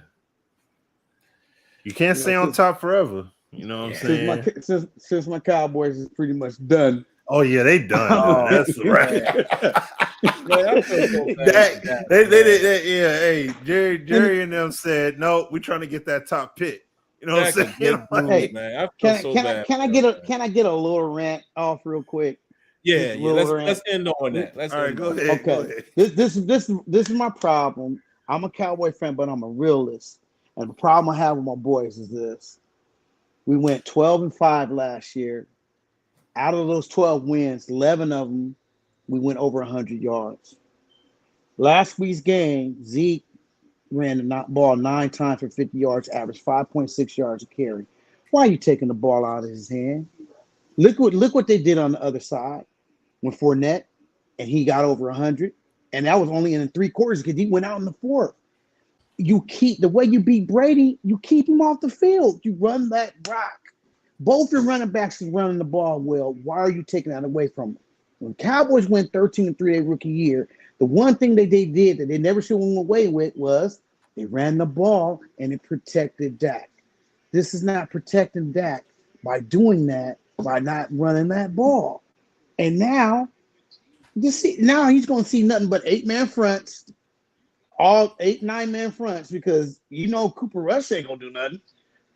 You can't stay on top forever. You know what I'm saying? Since my Cowboys is pretty much done. Oh yeah, they done. Oh, that's right. Man, I feel so bad. Hey, Jerry and them said, no, we're trying to get that top pick. You know what I'm saying? Hey, man, I feel so bad. Can I get a little rant off real quick? Yeah. Let's end on that. All right, go ahead. Okay. Go ahead. This is my problem. I'm a Cowboy fan, but I'm a realist. And the problem I have with my boys is this. We went 12-5 last year. Out of those 12 wins, 11 of them, we went over 100 yards. Last week's game, Zeke ran the ball 9 times for 50 yards, averaged 5.6 yards a carry. Why are you taking the ball out of his hand? Look what they did on the other side when Fournette, and he got over 100. And that was only in the 3 quarters because he went out in the 4th. You keep the way you beat Brady, you keep him off the field. You run that rock. Both your running backs are running the ball well. Why are you taking that away from them? When Cowboys went 13-3 their rookie year, the one thing that they did that they never should have went away with was they ran the ball and it protected Dak. This is not protecting Dak by doing that, by not running that ball. And now he's going to see nothing but 8-man fronts. All 8-9-man fronts because Cooper Rush ain't gonna do nothing.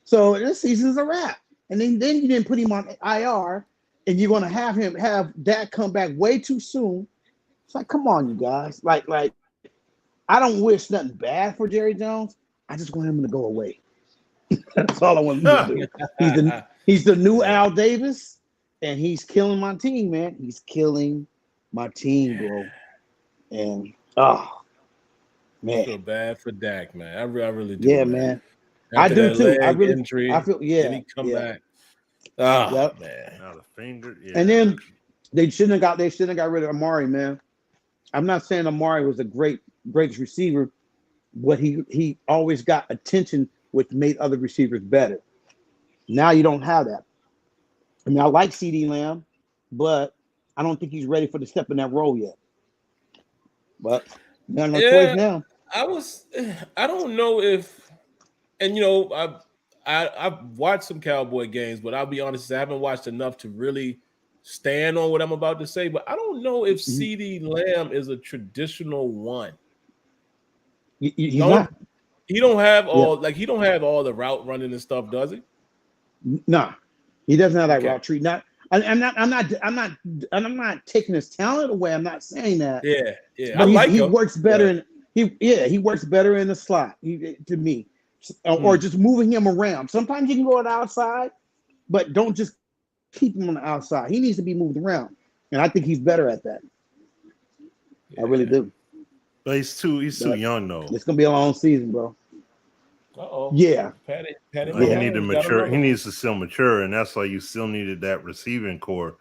So this season's a wrap. And then you didn't put him on IR, and you're gonna have Dak come back way too soon. It's like, come on, you guys. Like I don't wish nothing bad for Jerry Jones. I just want him to go away. That's all I want him to do. He's the new Al Davis, and he's killing my team, man. He's killing my team, bro. And man, I feel bad for Dak, man. I really do. Yeah, man. I do too. I feel. Yeah. Then he come back. Oh man. Now the finger. Yeah. And then they shouldn't have got rid of Amari, man. I'm not saying Amari was a greatest receiver, but he always got attention, which made other receivers better. Now you don't have that. I mean, I like CeeDee Lamb, but I don't think he's ready for the step in that role yet. But got no choice now. I don't know if, and I've watched some Cowboy games, but I'll be honest, I haven't watched enough to really stand on what I'm about to say. But I don't know if CeeDee Lamb is a traditional one. He's not. He don't have all he don't have all the route running and stuff, does he? Nah, he doesn't have that route tree. I'm not taking his talent away. I'm not saying that. Yeah. But he works better he works better in the slot. To me, or just moving him around. Sometimes you can go on the outside, but don't just keep him on the outside. He needs to be moved around, and I think he's better at that. I really do. But he's too young though. It's gonna be a long season, bro. Yeah. He need to mature. He needs to still mature, and that's why you still needed that receiving core.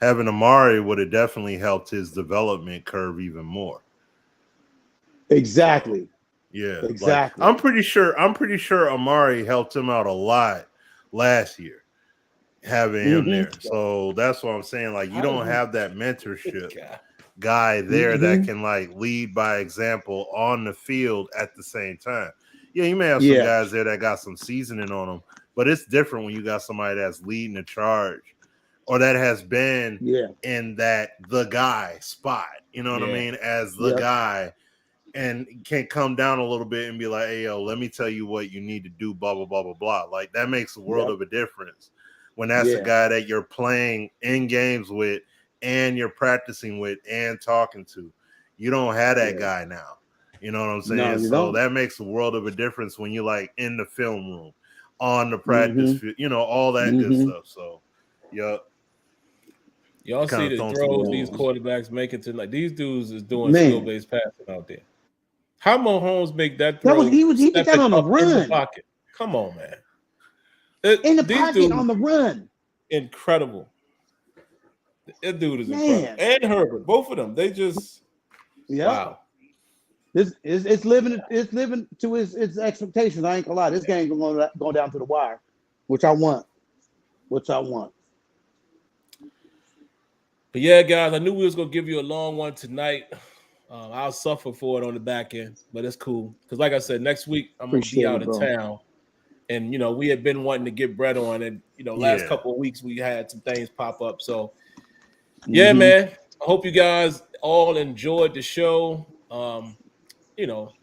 Having Amari would have definitely helped his development curve even more. Exactly. Yeah. Exactly. Like, I'm pretty sure Amari helped him out a lot last year, having him there. So that's what I'm saying. Like, you don't have that mentorship guy there that can like lead by example on the field at the same time. Yeah, you may have some guys there that got some seasoning on them, but it's different when you got somebody that's leading the charge or that has been in that the guy spot, you know what I mean, as the guy, and can come down a little bit and be like, hey, yo, let me tell you what you need to do, blah, blah, blah, blah, blah. Like, that makes a world of a difference when that's a guy that you're playing in games with and you're practicing with and talking to. You don't have that guy now. You know what I'm saying? No, so that makes a world of a difference when you're like in the film room, on the practice field, you know, all that good stuff. So, y'all see the throws these quarterbacks making tonight. These dudes is doing skill-based passing out there. How Mahomes make that throw? He did that on the run. In the pocket. Come on, man. In the pocket on the run. Incredible. That dude is incredible. And Herbert, both of them. They just wow. It's living to its expectations. I ain't gonna lie. This game gonna go down to the wire, which I want. But yeah, guys, I knew we was gonna give you a long one tonight. I'll suffer for it on the back end, but it's cool because, like I said, next week I'm gonna be out of town, and we had been wanting to get Brett on, and last couple of weeks we had some things pop up. So yeah, man, I hope you guys all enjoyed the show.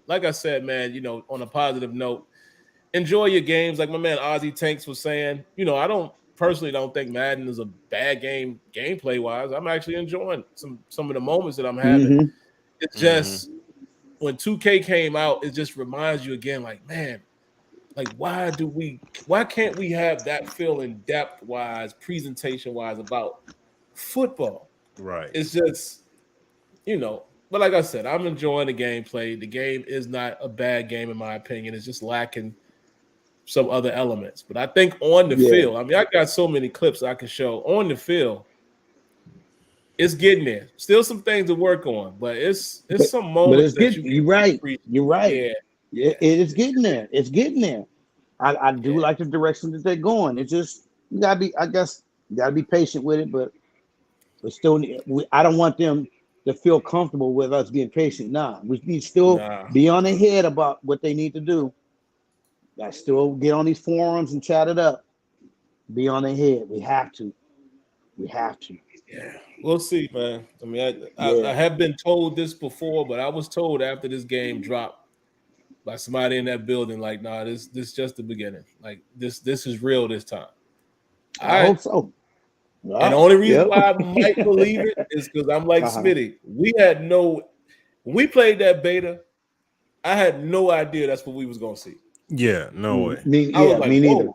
Like I said, man, on a positive note, enjoy your games. Like my man Ozzy Tanks was saying, I don't think Madden is a bad game gameplay wise. I'm actually enjoying some of the moments that I'm having. It's just when 2K came out, it just reminds you again, like, man, like why can't we have that feeling depth wise, presentation wise about football? Right. It's just, but like I said, I'm enjoying the gameplay. The game is not a bad game in my opinion. It's just lacking some other elements. But I think on the field, I mean, I got so many clips I can show on the field. It's getting there. Still some things to work on, but it's some moments that you're right. You're right. Yeah, it is getting there. It's getting there. I do like the direction that they're going. It's just you gotta be patient with it, but still, I don't want them to feel comfortable with us being patient. We need to still be on their head about what they need to do. I still get on these forums and chat it up. Be on their head. We have to. Yeah, we'll see, man. I mean, I have been told this before, but I was told after this game dropped by somebody in that building, like, nah, this just the beginning. Like this is real this time. I hope so. And the only reason why I might believe it is because I'm like Smitty. When we played that beta, I had no idea that's what we was gonna see. Yeah, no way. Me neither.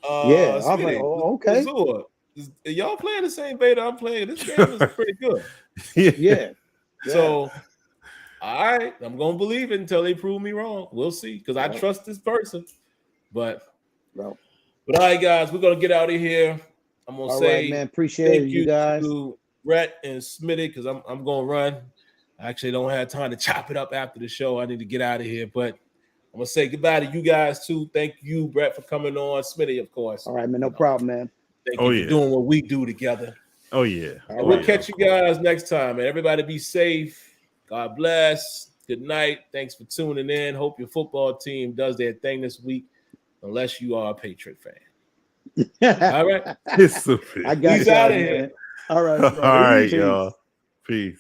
I was like, oh, okay. Azure, y'all playing the same beta I'm playing? This game is pretty good. Yeah. So, all right, I'm gonna believe it until they prove me wrong. We'll see, because I trust this person. But all right, guys, we're gonna get out of here. I'm gonna say, man, appreciate thank you guys, to Brett and Smitty, because I'm gonna run. I actually don't have time to chop it up after the show. I need to get out of here, but I'm gonna say goodbye to you guys too. Thank you, Brett, for coming on. Smitty, of course. All right, man, no problem, man. Thank you for doing what we do together. Oh yeah. And we'll catch you guys next time, man. Everybody be safe. God bless. Good night. Thanks for tuning in. Hope your football team does their thing this week, unless you are a Patriot fan. All right. It's stupid. I got you out of here. All right. All right, y'all. Peace.